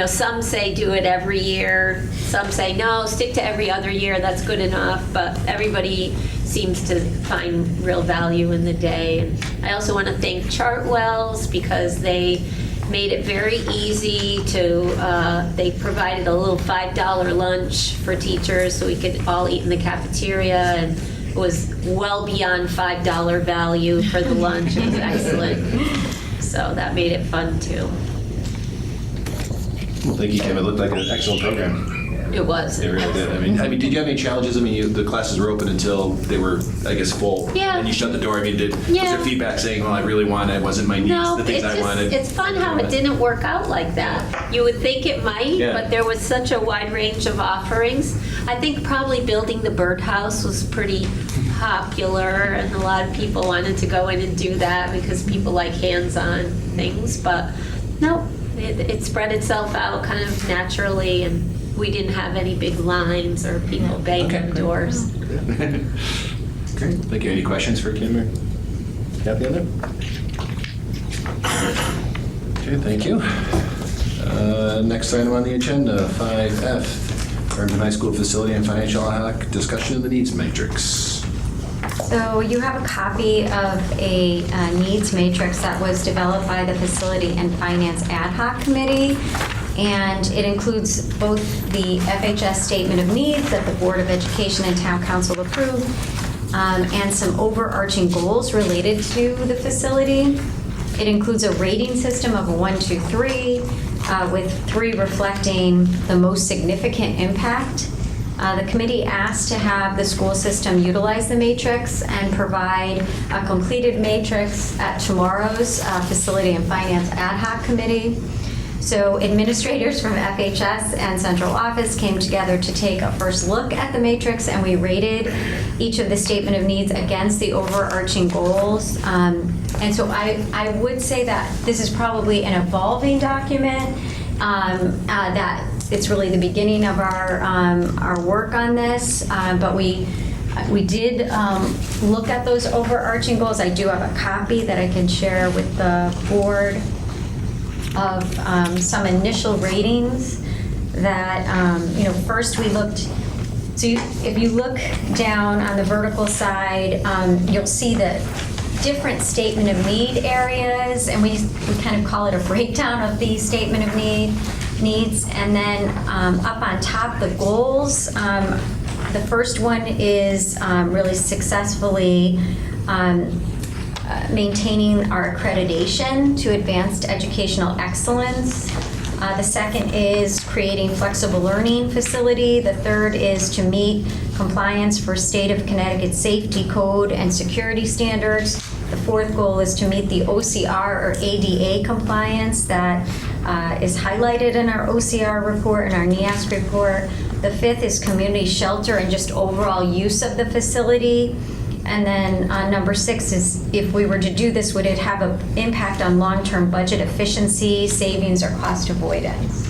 Some say do it every year. Some say no, stick to every other year, that's good enough. But everybody seems to find real value in the day. And I also want to thank Chartwells because they made it very easy to, they provided a little $5 lunch for teachers so we could all eat in the cafeteria, and it was well beyond $5 value for the lunch. It was excellent. So that made it fun too. Well, thank you, Kim. It looked like an excellent program. It was. It really did. I mean, did you have any challenges? The classes were open until they were, I guess, full. Yeah. And you shut the door. Was there Yeah. feedback saying, well, I really wanted, it wasn't my needs, No, the things I wanted? it's fun how it didn't work out like that. You would think it might, Yeah. but there was such a wide range of offerings. I think probably building the birdhouse was pretty popular, and a lot of people wanted to go in and do that because people like hands-on things. But no, it spread itself out kind of naturally, and we didn't have any big lines or people banging on doors. Great. Thank you. Any questions for Kim or Kathy on that? Okay, thank you. Next item on the agenda, 5F, Farmington High School Facility and Financial Ad Hoc Discussion of the Needs Matrix. So you have a copy of a needs matrix that was developed by the Facility and Finance Ad Hoc Committee, and it includes both the FHS Statement of Needs that the Board of Education and Town Council approved, and some overarching goals related to the facility. It includes a rating system of a 1, 2, 3, with 3 reflecting the most significant impact. The committee asked to have the school system utilize the matrix and provide a completed matrix at tomorrow's Facility and Finance Ad Hoc Committee. So administrators from FHS and central office came together to take a first look at the matrix, and we rated each of the statement of needs against the overarching goals. And so I would say that this is probably an evolving document, that it's really the beginning of our work on this, but we did look at those overarching goals. I do have a copy that I can share with the board of some initial ratings that, first we looked, so if you look down on the vertical side, you'll see the different statement of need areas, and we kind of call it a breakdown of the statement of needs. And then up on top, the goals. The first one is really successfully maintaining our accreditation to advanced educational excellence. The second is creating flexible learning facility. The third is to meet compliance for state of Connecticut safety code and security standards. The fourth goal is to meet the OCR or ADA compliance that is highlighted in our OCR report and our NEASC report. The fifth is community shelter and just overall use of the facility. And then number 6 is, if we were to do this, would it have an impact on long-term budget efficiency, savings, or cost avoidance?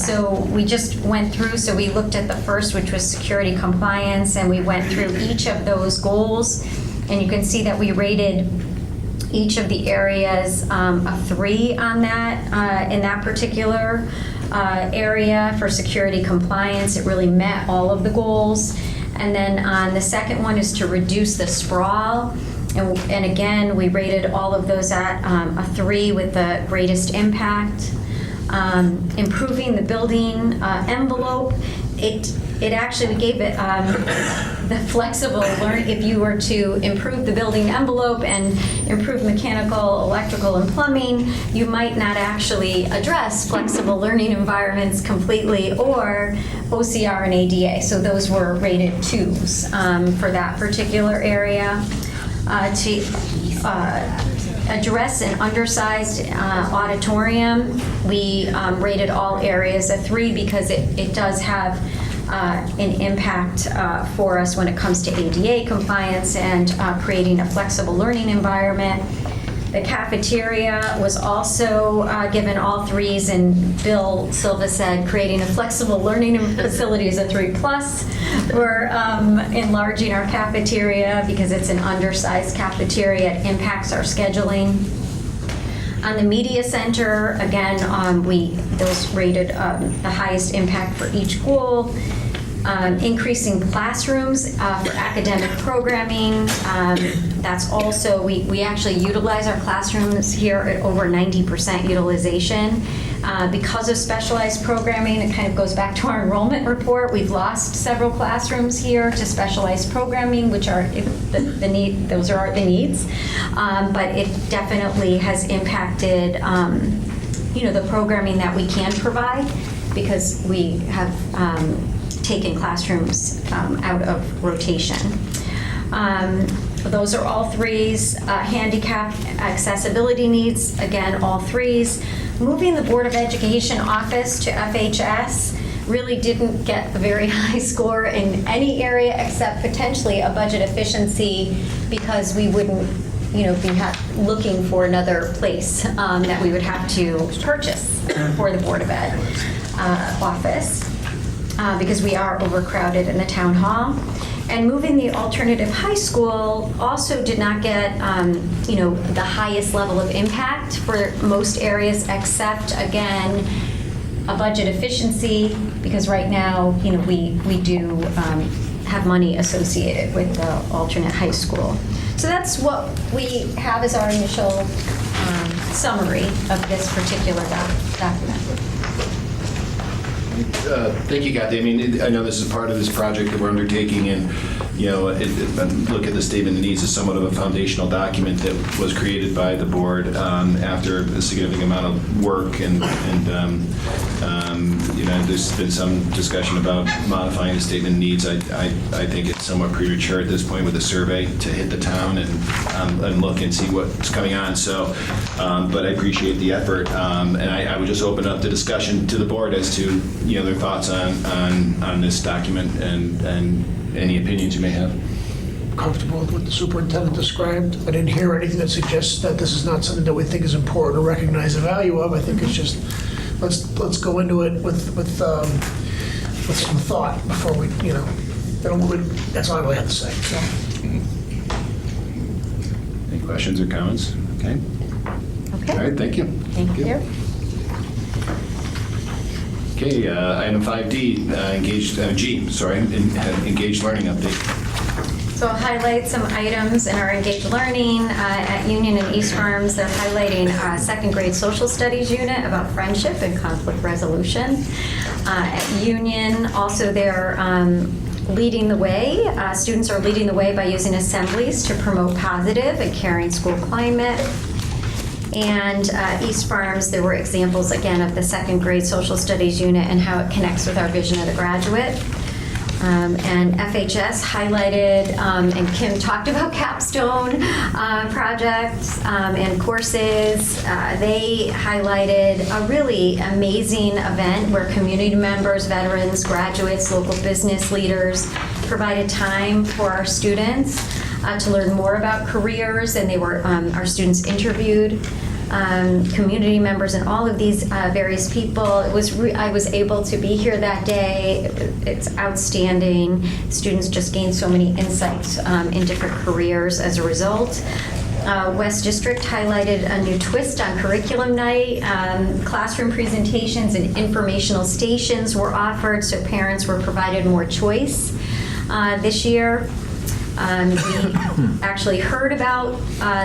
So we just went through, so we looked at the first, which was security compliance, and we went through each of those goals. And you can see that we rated each of the areas a 3 on that, in that particular area for security compliance. It really met all of the goals. And then the second one is to reduce the sprawl. And again, we rated all of those at a 3 with the greatest impact. Improving the building envelope. It actually, we gave it the flexible learn. If you were to improve the building envelope and improve mechanical, electrical, and plumbing, you might not actually address flexible learning environments completely or OCR and ADA. So those were rated 2s for that particular area. To address an undersized auditorium, we rated all areas a 3 because it does have an impact for us when it comes to ADA compliance and creating a flexible learning environment. The cafeteria was also given all 3s, and Bill Silva said creating a flexible learning facility is a 3+. We're enlarging our cafeteria because it's an undersized cafeteria. It impacts our scheduling. On the media center, again, those rated the highest impact for each goal. Increasing classrooms for academic programming. That's also, we actually utilize our classrooms here at over 90% utilization. Because of specialized programming, it kind of goes back to our enrollment report. We've lost several classrooms here to specialized programming, which are the need. Those are the needs, but it definitely has impacted, the programming that we can provide because we have taken classrooms out of rotation. Those are all 3s. Handicap accessibility needs, again, all 3s. Moving the Board of Education office to FHS really didn't get a very high score in any area except potentially a budget efficiency because we wouldn't be looking for another place that we would have to purchase for the Board of Ed office because we are overcrowded in the town hall. And moving the alternative high school also did not get, the highest level of impact for most areas, except, again, a budget efficiency, because right now, we do have money associated with the alternate high school. So that's what we have as our initial summary of this particular document. Thank you, Kathy. I mean, I know this is part of this project that we're undertaking, and look at the statement of needs as somewhat of a foundational document that was created by the board after a significant amount of work, and there's been some discussion about modifying the statement of needs. I think it's somewhat premature at this point with the survey to hit the town and look and see what's coming on. So, but I appreciate the effort, and I would just open up the discussion to the board as to their thoughts on this document and any opinions you may have. Comfortable with what the superintendent described. I didn't hear anything that suggests that this is not something that we think is important or recognize the value of. I think it's just let's go into it with some thought before we that's all I really have to say. So. Any questions or comments? Okay. Okay. All right. Thank you. Thank you. Okay, item 5D, engaged learning update. So I'll highlight some items in our engaged learning at Union and East Farms. They're highlighting a second grade social studies unit about friendship and conflict resolution. At Union, also they're leading the way. Students are leading the way by using assemblies to promote positive and caring school climate. And East Farms, there were examples, again, of the second grade social studies unit and how it connects with our vision of the graduate. And FHS highlighted, and Kim talked about Capstone projects and courses. They highlighted a really amazing event where community members, veterans, graduates, local business leaders provided time for our students to learn more about careers, and they were our students interviewed community members and all of these various people. I was able to be here that day. It's outstanding. Students just gained so many insights in different careers as a result. West District highlighted a new twist on curriculum night. Classroom presentations and informational stations were offered, so parents were provided more choice this year. We actually heard about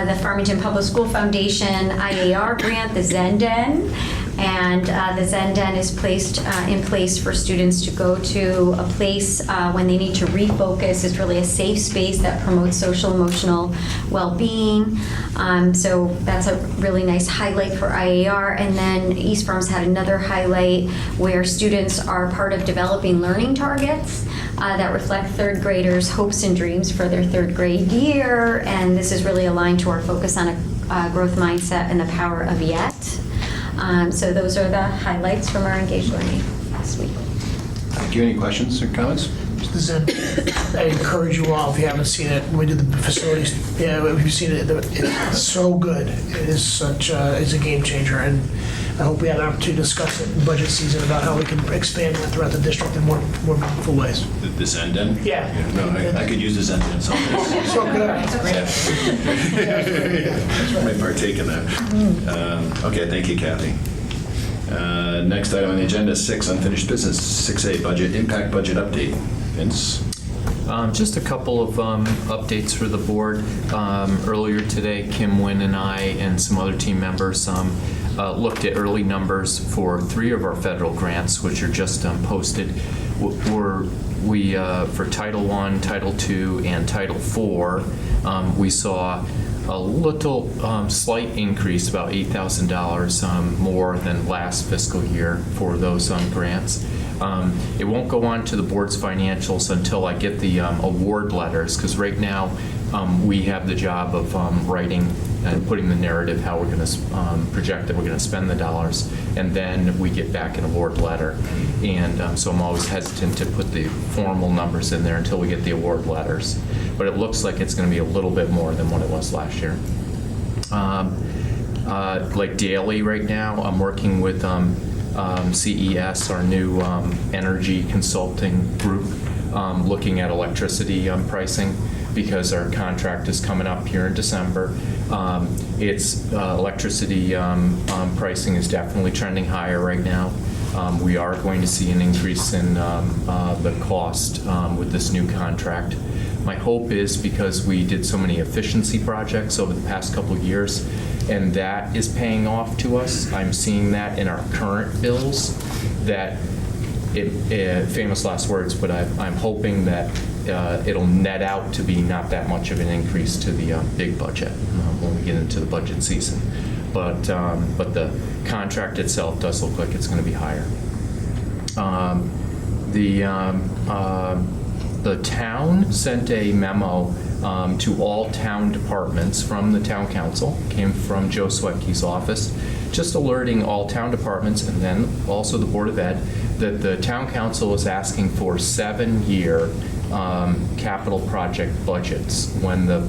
the Farmington Public School Foundation IAR grant, the Zen Den, and the Zen Den is placed in place for students to go to a place when they need to refocus. It's really a safe space that promotes social emotional well-being. So that's a really nice highlight for IAR. And then East Farms had another highlight where students are part of developing learning targets that reflect third graders' hopes and dreams for their third grade year. And this is really aligned to our focus on a growth mindset and the power of yet. So those are the highlights from our engaged learning last week. Thank you. Any questions or comments? The Zen, I encourage you all, if you haven't seen it, when we do the facilities, if you've seen it, it's so good. It is such it's a game changer, and I hope we have an opportunity to discuss it in budget season about how we can expand that throughout the district in more meaningful ways. The Zen Den? Yeah. No, I could use the Zen Den someplace. So good. I might partake in that. Okay, thank you, Kathy. Next item on the agenda, 6, unfinished business. 6A, budget impact budget update. Vince? Just a couple of updates for the board. Earlier today, Kim Nguyen and I and some other team members looked at early numbers for 3 of our federal grants, which are just posted. For Title I, Title II, and Title IV, we saw a little slight increase, about $8,000 more than last fiscal year for those grants. It won't go on to the board's financials until I get the award letters, because right now we have the job of writing and putting the narrative how we're going to project that we're going to spend the dollars, and then we get back an award letter. And so I'm always hesitant to put the formal numbers in there until we get the award letters. But it looks like it's going to be a little bit more than what it was last year. Like daily right now, I'm working with CES, our new energy consulting group, looking at electricity pricing because our contract is coming up here in December. Electricity pricing is definitely trending higher right now. We are going to see an increase in the cost with this new contract. My hope is, because we did so many efficiency projects over the past couple of years, and that is paying off to us. I'm seeing that in our current bills, that famous last words, but I'm hoping that it'll net out to be not that much of an increase to the big budget when we get into the budget season. But the contract itself does look like it's going to be higher. The town sent a memo to all town departments from the town council, came from Joe Swetke's office, just alerting all town departments and then also the Board of Ed that the town council is asking for 7-year capital project budgets. When the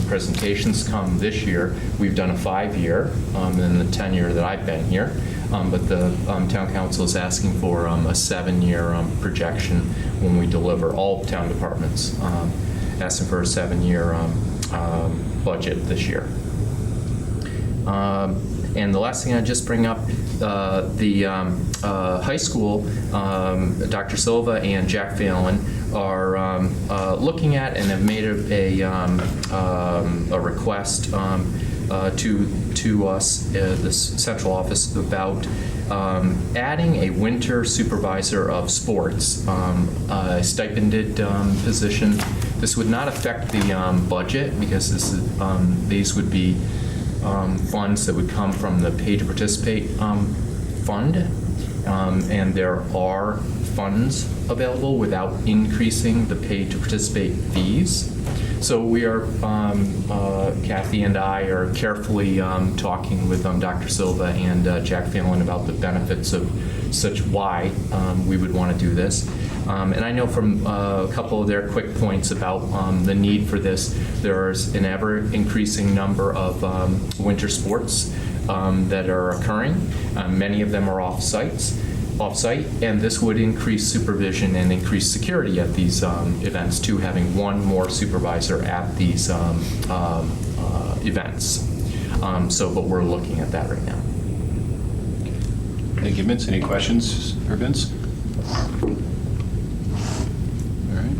presentations come this year, we've done a 5-year in the 10-year that I've been here, but the town council is asking for a 7-year projection when we deliver. All town departments asking for a 7-year budget this year. And the last thing I'd just bring up, the high school, Dr. Silva and Jack Phelan are looking at and have made a request to us, this central office, about adding a winter supervisor of sports, a stipended position. This would not affect the budget because these would be funds that would come from the Pay to Participate fund, and there are funds available without increasing the Pay to Participate fees. So we are, Kathy and I are carefully talking with Dr. Silva and Jack Phelan about the benefits of why we would want to do this. And I know from a couple of their quick points about the need for this, there's an ever-increasing number of winter sports that are occurring. Many of them are off-site, and this would increase supervision and increase security at these events too, having one more supervisor at these events. But we're looking at that right now. Thank you, Vince. Any questions for Vince? All right.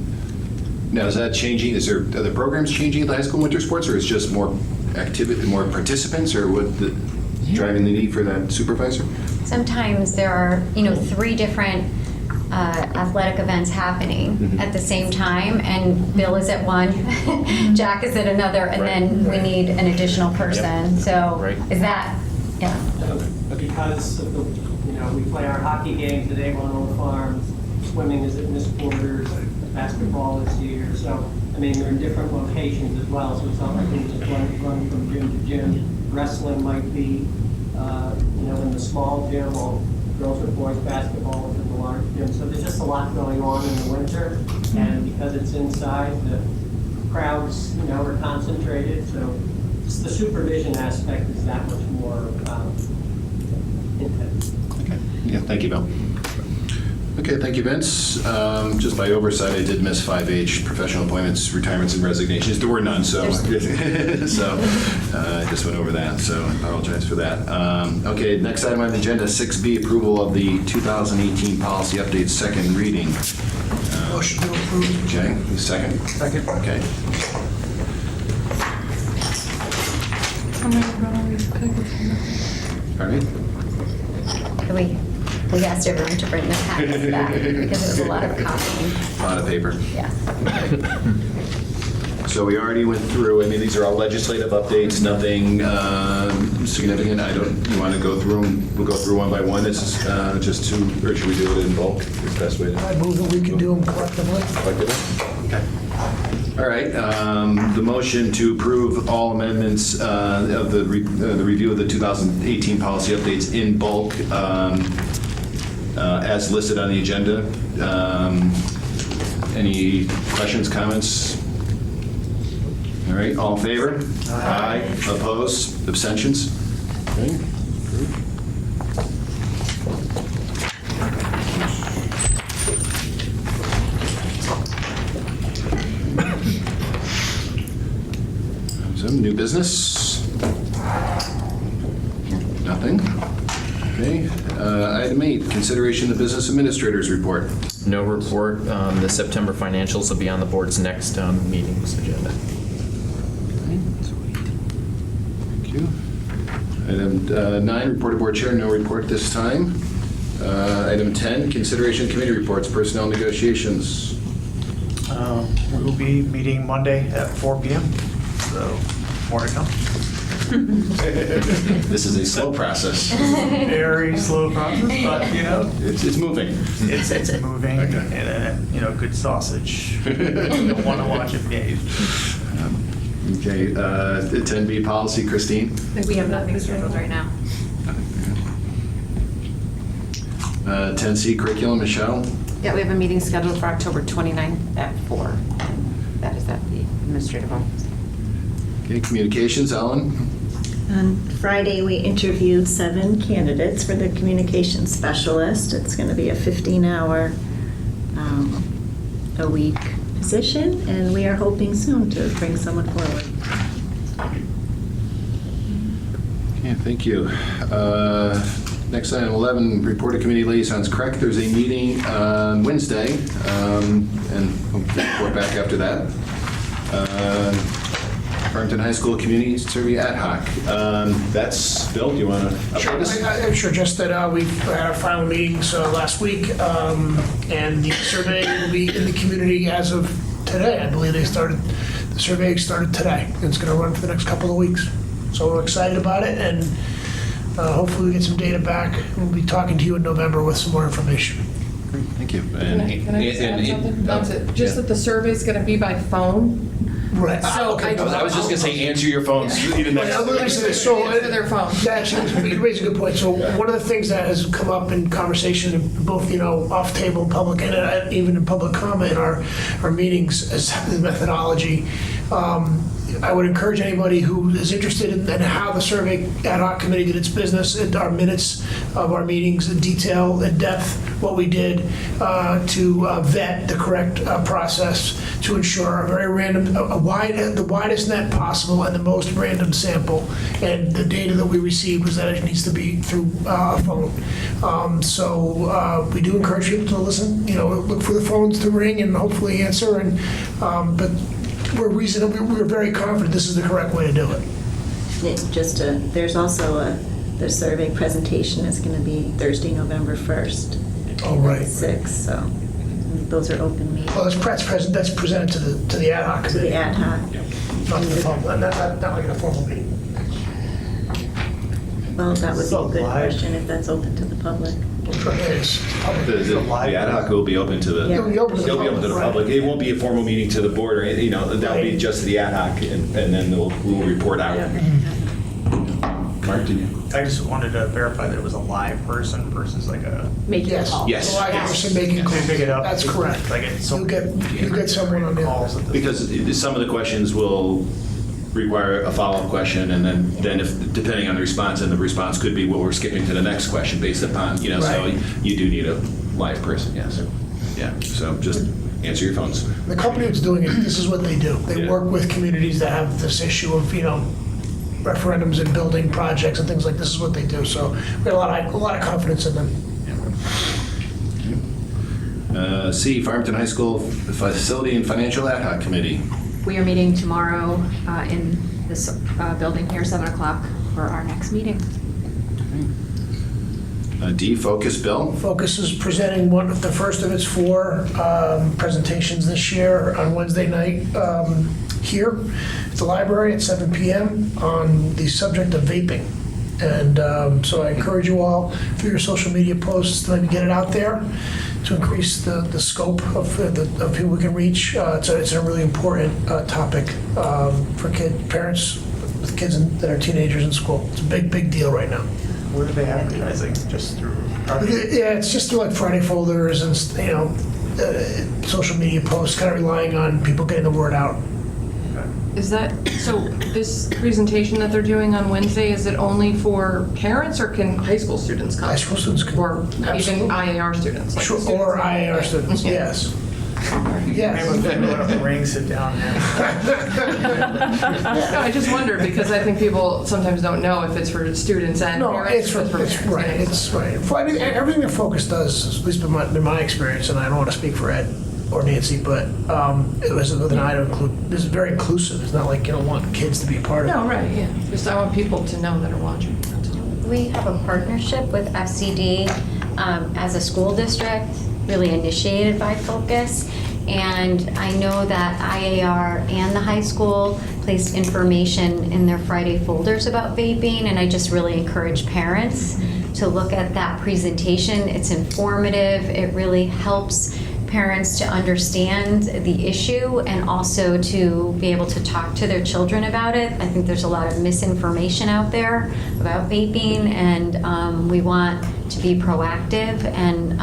Now, is that changing? Are the programs changing at the high school winter sports, or is it just more activity, more participants, or what driving the need for that supervisor? Sometimes there are, 3 different athletic events happening at the same time, and Bill is at one, Jack is at another, and then we need an additional person. So is that, because of we play our hockey games at Avon Old Farms, swimming is at Miss Porter's, basketball is here. So, they're in different locations as well, so it's not like they just run from gym to gym. Wrestling might be, in the small gym, while girls or boys basketball is in the large gym. So there's just a lot going on in the winter, and because it's inside, the crowds, are concentrated. So just the supervision aspect is that much more intense. Okay. Yeah, thank you, Bill. Okay, thank you, Vince. Just by oversight, I did miss 5H, professional appointments, retirements, and resignations. There were none, so I just went over that, so I apologize for that. Okay, next item on the agenda, 6B, approval of the 2018 policy update, second reading. Motion to approve. Okay, second? Second. Okay. Pardon me? we asked everyone to bring the packets back because it was a lot of copying. A lot of paper. Yeah. So we already went through, these are all legislative updates, nothing significant. You want to go through them? We'll go through one by one. It's just two, or should we do it in bulk? It's the best way to. I move that we can do them collectively. Okay. All right. The motion to approve all amendments of the review of the 2018 policy updates in bulk as listed on the agenda. Any questions, comments? All right, all in favor? Aye. Opposed? Abstentions? Okay. Some new business? Nothing? Okay. Item 8, consideration of the business administrator's report. No report. The September financials will be on the board's next meeting's agenda. Thank you. Item 9, report of board chair, no report this time. Item 10, consideration of committee reports, personnel negotiations. We will be meeting Monday at 4 p.m., so more to come. This is a slow process. Very slow process, but, It's moving. it's moving, Okay. and, good sausage. You don't want to watch it behave. Okay, 10B policy, Christine. We have nothing scheduled right now. 10C curriculum, Michelle. Yeah, we have a meeting scheduled for October 29th at 4. That is at the administrative office. Okay, communications, Ellen. On Friday, we interviewed 7 candidates for the communications specialist. It's going to be a 15-hour a week position, and we are hoping soon to bring someone forward. Okay, thank you. Next item, 11, report of committee liaisons. Correct, there's a meeting on Wednesday, and we'll report back after that. Farmington High School Community Survey Ad Hoc. That's, Bill, do you want to update us? Sure, just that we had our final meetings last week, and the survey will be in the community as of today. I believe the survey started today, and it's going to run for the next couple of weeks. So we're excited about it, and hopefully we get some data back. We'll be talking to you in November with some more information. Great, thank you. Can I just add something? That's it. Just that the survey's going to be by phone. Right. So Okay. I was just going to say, answer your phones. Even Let me say this. So, Answer their phone. actually, you raise a good point. So one of the things that has come up in conversation, in both off table in public and even in public comment in our meetings, is the methodology. I would encourage anybody who is interested in how the survey ad hoc committee did its business, and our minutes of our meetings in detail, in depth, what we did to vet the correct process to ensure a very random, the widest net possible and the most random sample. And the data that we received was that it needs to be through a phone. So we do encourage people to listen. Look for the phones to ring and hopefully answer. But we're very confident this is the correct way to do it. There's also the survey presentation is going to be Thursday, November 1st. Oh, right. At 6, so those are open meetings. Well, that's presented to the ad hoc To committee. the ad hoc. Not the formal, not like a formal meeting. Well, that would be So a good live. question if that's open to the public. The ad hoc will be open to the, Yeah. It'll be open to the it'll be open to the public, public. It won't be a formal meeting to the board or anything, that'll be just the ad hoc, and then we'll report out. Mark, did you? I just wanted to verify that it was a live person versus like a. Making a Yes. call. Yes. The live person making If they pick it up. That's correct. Like it's so. You'll get someone on the calls at the. Because some of the questions will require a follow-up question, and then if, depending on the response, and the response could be, well, we're skipping to the next question based upon, so Right. you do need a live person, yes. Yeah, so just answer your phones. The company that's doing it, this is what they do. They Yeah. work with communities that have this issue of, referendums and building projects and things like this is what they do. So we have a lot of confidence in them. C, Farmington High School Facility and Financial Ad Hoc Committee. We are meeting tomorrow in this building here, 7 o'clock, for our next meeting. D, Focus, Bill. Focus is presenting the first of its 4 presentations this year on Wednesday night here at the library at 7 p.m. on the subject of vaping. And so I encourage you all through your social media posts to maybe get it out there to increase the scope of who we can reach. It's a really important topic for parents with kids that are teenagers in school. It's a big deal right now. Where are they advertising? Just through? Yeah, it's just through like Friday folders and social media posts, kind of relying on people getting the word out. Is that, so this presentation that they're doing on Wednesday, is it only for parents or can high school students come? High school students can. Or Absolutely. even IAR students? Like Sure, students or in- IAR students, Yeah. yes. Yes. Ring, sit down now. No, I just wonder, because I think people sometimes don't know if it's for students and No, parents. it's right. It's right. Well, I mean, everything that Focus does, at least in my experience, and I don't want to speak for Ed or Nancy, but it was with an eye to include. This is very inclusive. It's not like you don't want kids to be a part of it. No, right, yeah. Just I want people to know that are watching. We have a partnership with FCD as a school district, really initiated by Focus. And I know that IAR and the high school placed information in their Friday folders about vaping, and I just really encourage parents to look at that presentation. It's informative. It really helps parents to understand the issue and also to be able to talk to their children about it. I think there's a lot of misinformation out there about vaping, and we want to be proactive and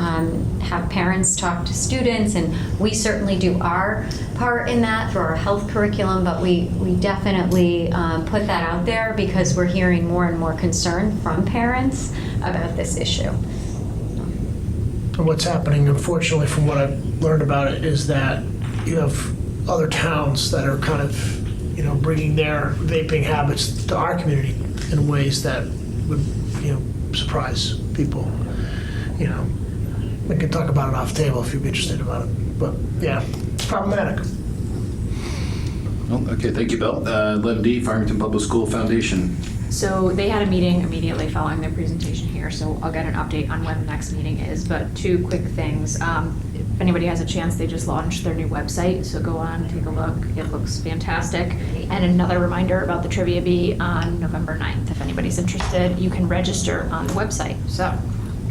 have parents talk to students, and we certainly do our part in that through our health curriculum, but we definitely put that out there because we're hearing more and more concern from parents about this issue. And what's happening, unfortunately, from what I've learned about it, is that you have other towns that are kind of, bringing their vaping habits to our community in ways that would, surprise people. We can talk about it off the table if you'd be interested about it. But yeah, it's problematic. Well, okay, thank you, Bill. 11D, Farmington Public School Foundation. So they had a meeting immediately following their presentation here, so I'll get an update on when the next meeting is. But two quick things. If anybody has a chance, they just launched their new website, so go on, take a look. It looks fantastic. And another reminder about the Trivia Bee on November 9th. If anybody's interested, you can register on the website. So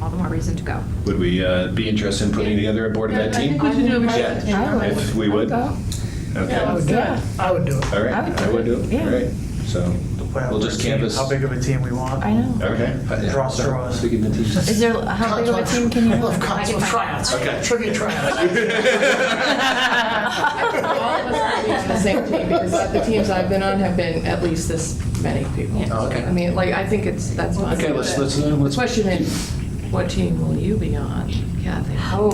all the more reason to go. Would we be interested in putting together a Board of Ed team? I think we should do it. Yeah, if we would. Okay. I would do it. I would do it. All right, I would do it. All right, so we'll just canvas. How big of a team we want. I know. Okay. Draw straws. Speaking the teams. Is there, how big of a team can you I love have? cuts with tryouts. Okay. Trivia tryouts. All of us are on the same team, because the teams I've been on have been at least this many people. Oh, okay. I mean, I think that's fine. Okay, let's The question is, what team will you be on, Kathy? Oh.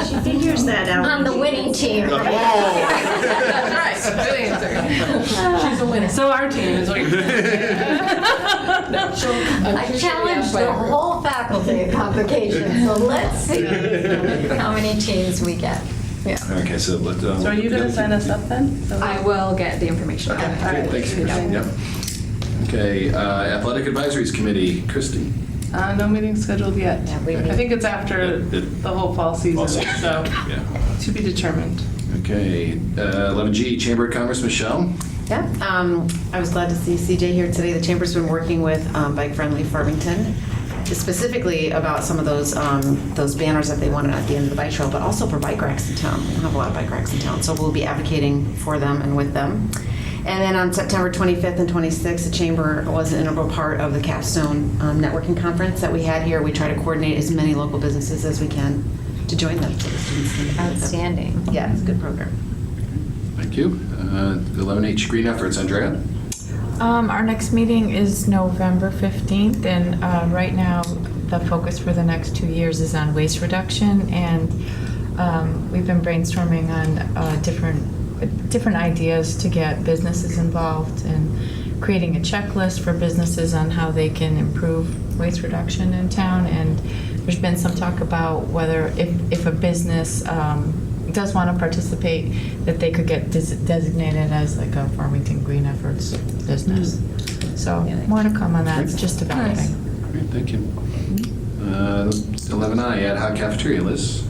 She figures that out. On the winning team. That's right, good answer. She's a winner. So our team is like. I challenged the whole faculty at Convocation, so let's see how many teams we get. Yeah. Okay, so let's. So are you going to sign us up then? I will get the information. Okay, great, thanks. Yep. Okay, Athletic Advisories Committee, Christy. No meeting scheduled yet. I think it's after the whole fall season, so Yeah. to be determined. Okay, 11G, Chamber of Commerce, Michelle. Yeah, I was glad to see CJ here today. The Chamber's been working with Bike Friendly Farmington, specifically about some of those banners that they wanted at the end of the bike trail, but also for bike racks in town. We don't have a lot of bike racks in town, so we'll be advocating for them and with them. And then on September 25th and 26th, the Chamber was an integral part of the Capstone networking conference that we had here. We try to coordinate as many local businesses as we can to join them. Outstanding. Yeah, it's a good program. Thank you. 11H, Green Efforts, Andrea. Our next meeting is November 15th, and right now the focus for the next 2 years is on waste reduction, and we've been brainstorming on different ideas to get businesses involved and creating a checklist for businesses on how they can improve waste reduction in town. And there's been some talk about whether if a business does want to participate, that they could get designated as like a Farmington Green Efforts business. So more to come on that. It's just developing. Great, thank you. 11I, Ad Hoc Cafeteria, Liz.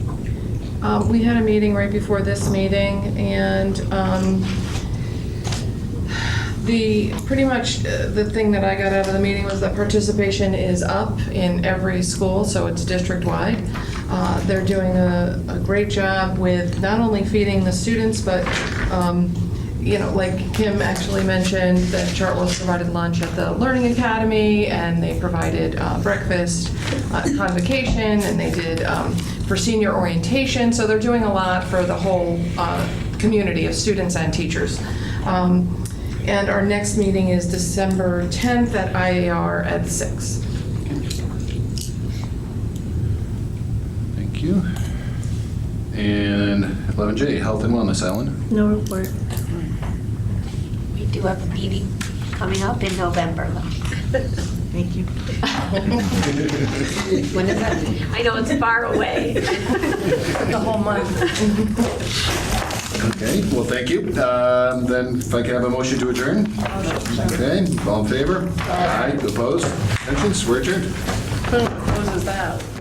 We had a meeting right before this meeting, and pretty much the thing that I got out of the meeting was that participation is up in every school, so it's district-wide. They're doing a great job with not only feeding the students, but like Kim actually mentioned, that Chartwell's provided lunch at the Learning Academy, and they provided breakfast at Convocation, and they did for senior orientation. So they're doing a lot for the whole community of students and teachers. And our next meeting is December 10th at IAR at 6. Thank you. 11J, Health and Wellness, Ellen. No report. We do have a meeting coming up in November, though. Thank you. When is that? I know it's far away. The whole month. Okay, well, thank you. Then if I can have a motion to adjourn? Okay, all in favor? Aye. Opposed? Abstentions? We're adjourned. Who closes that?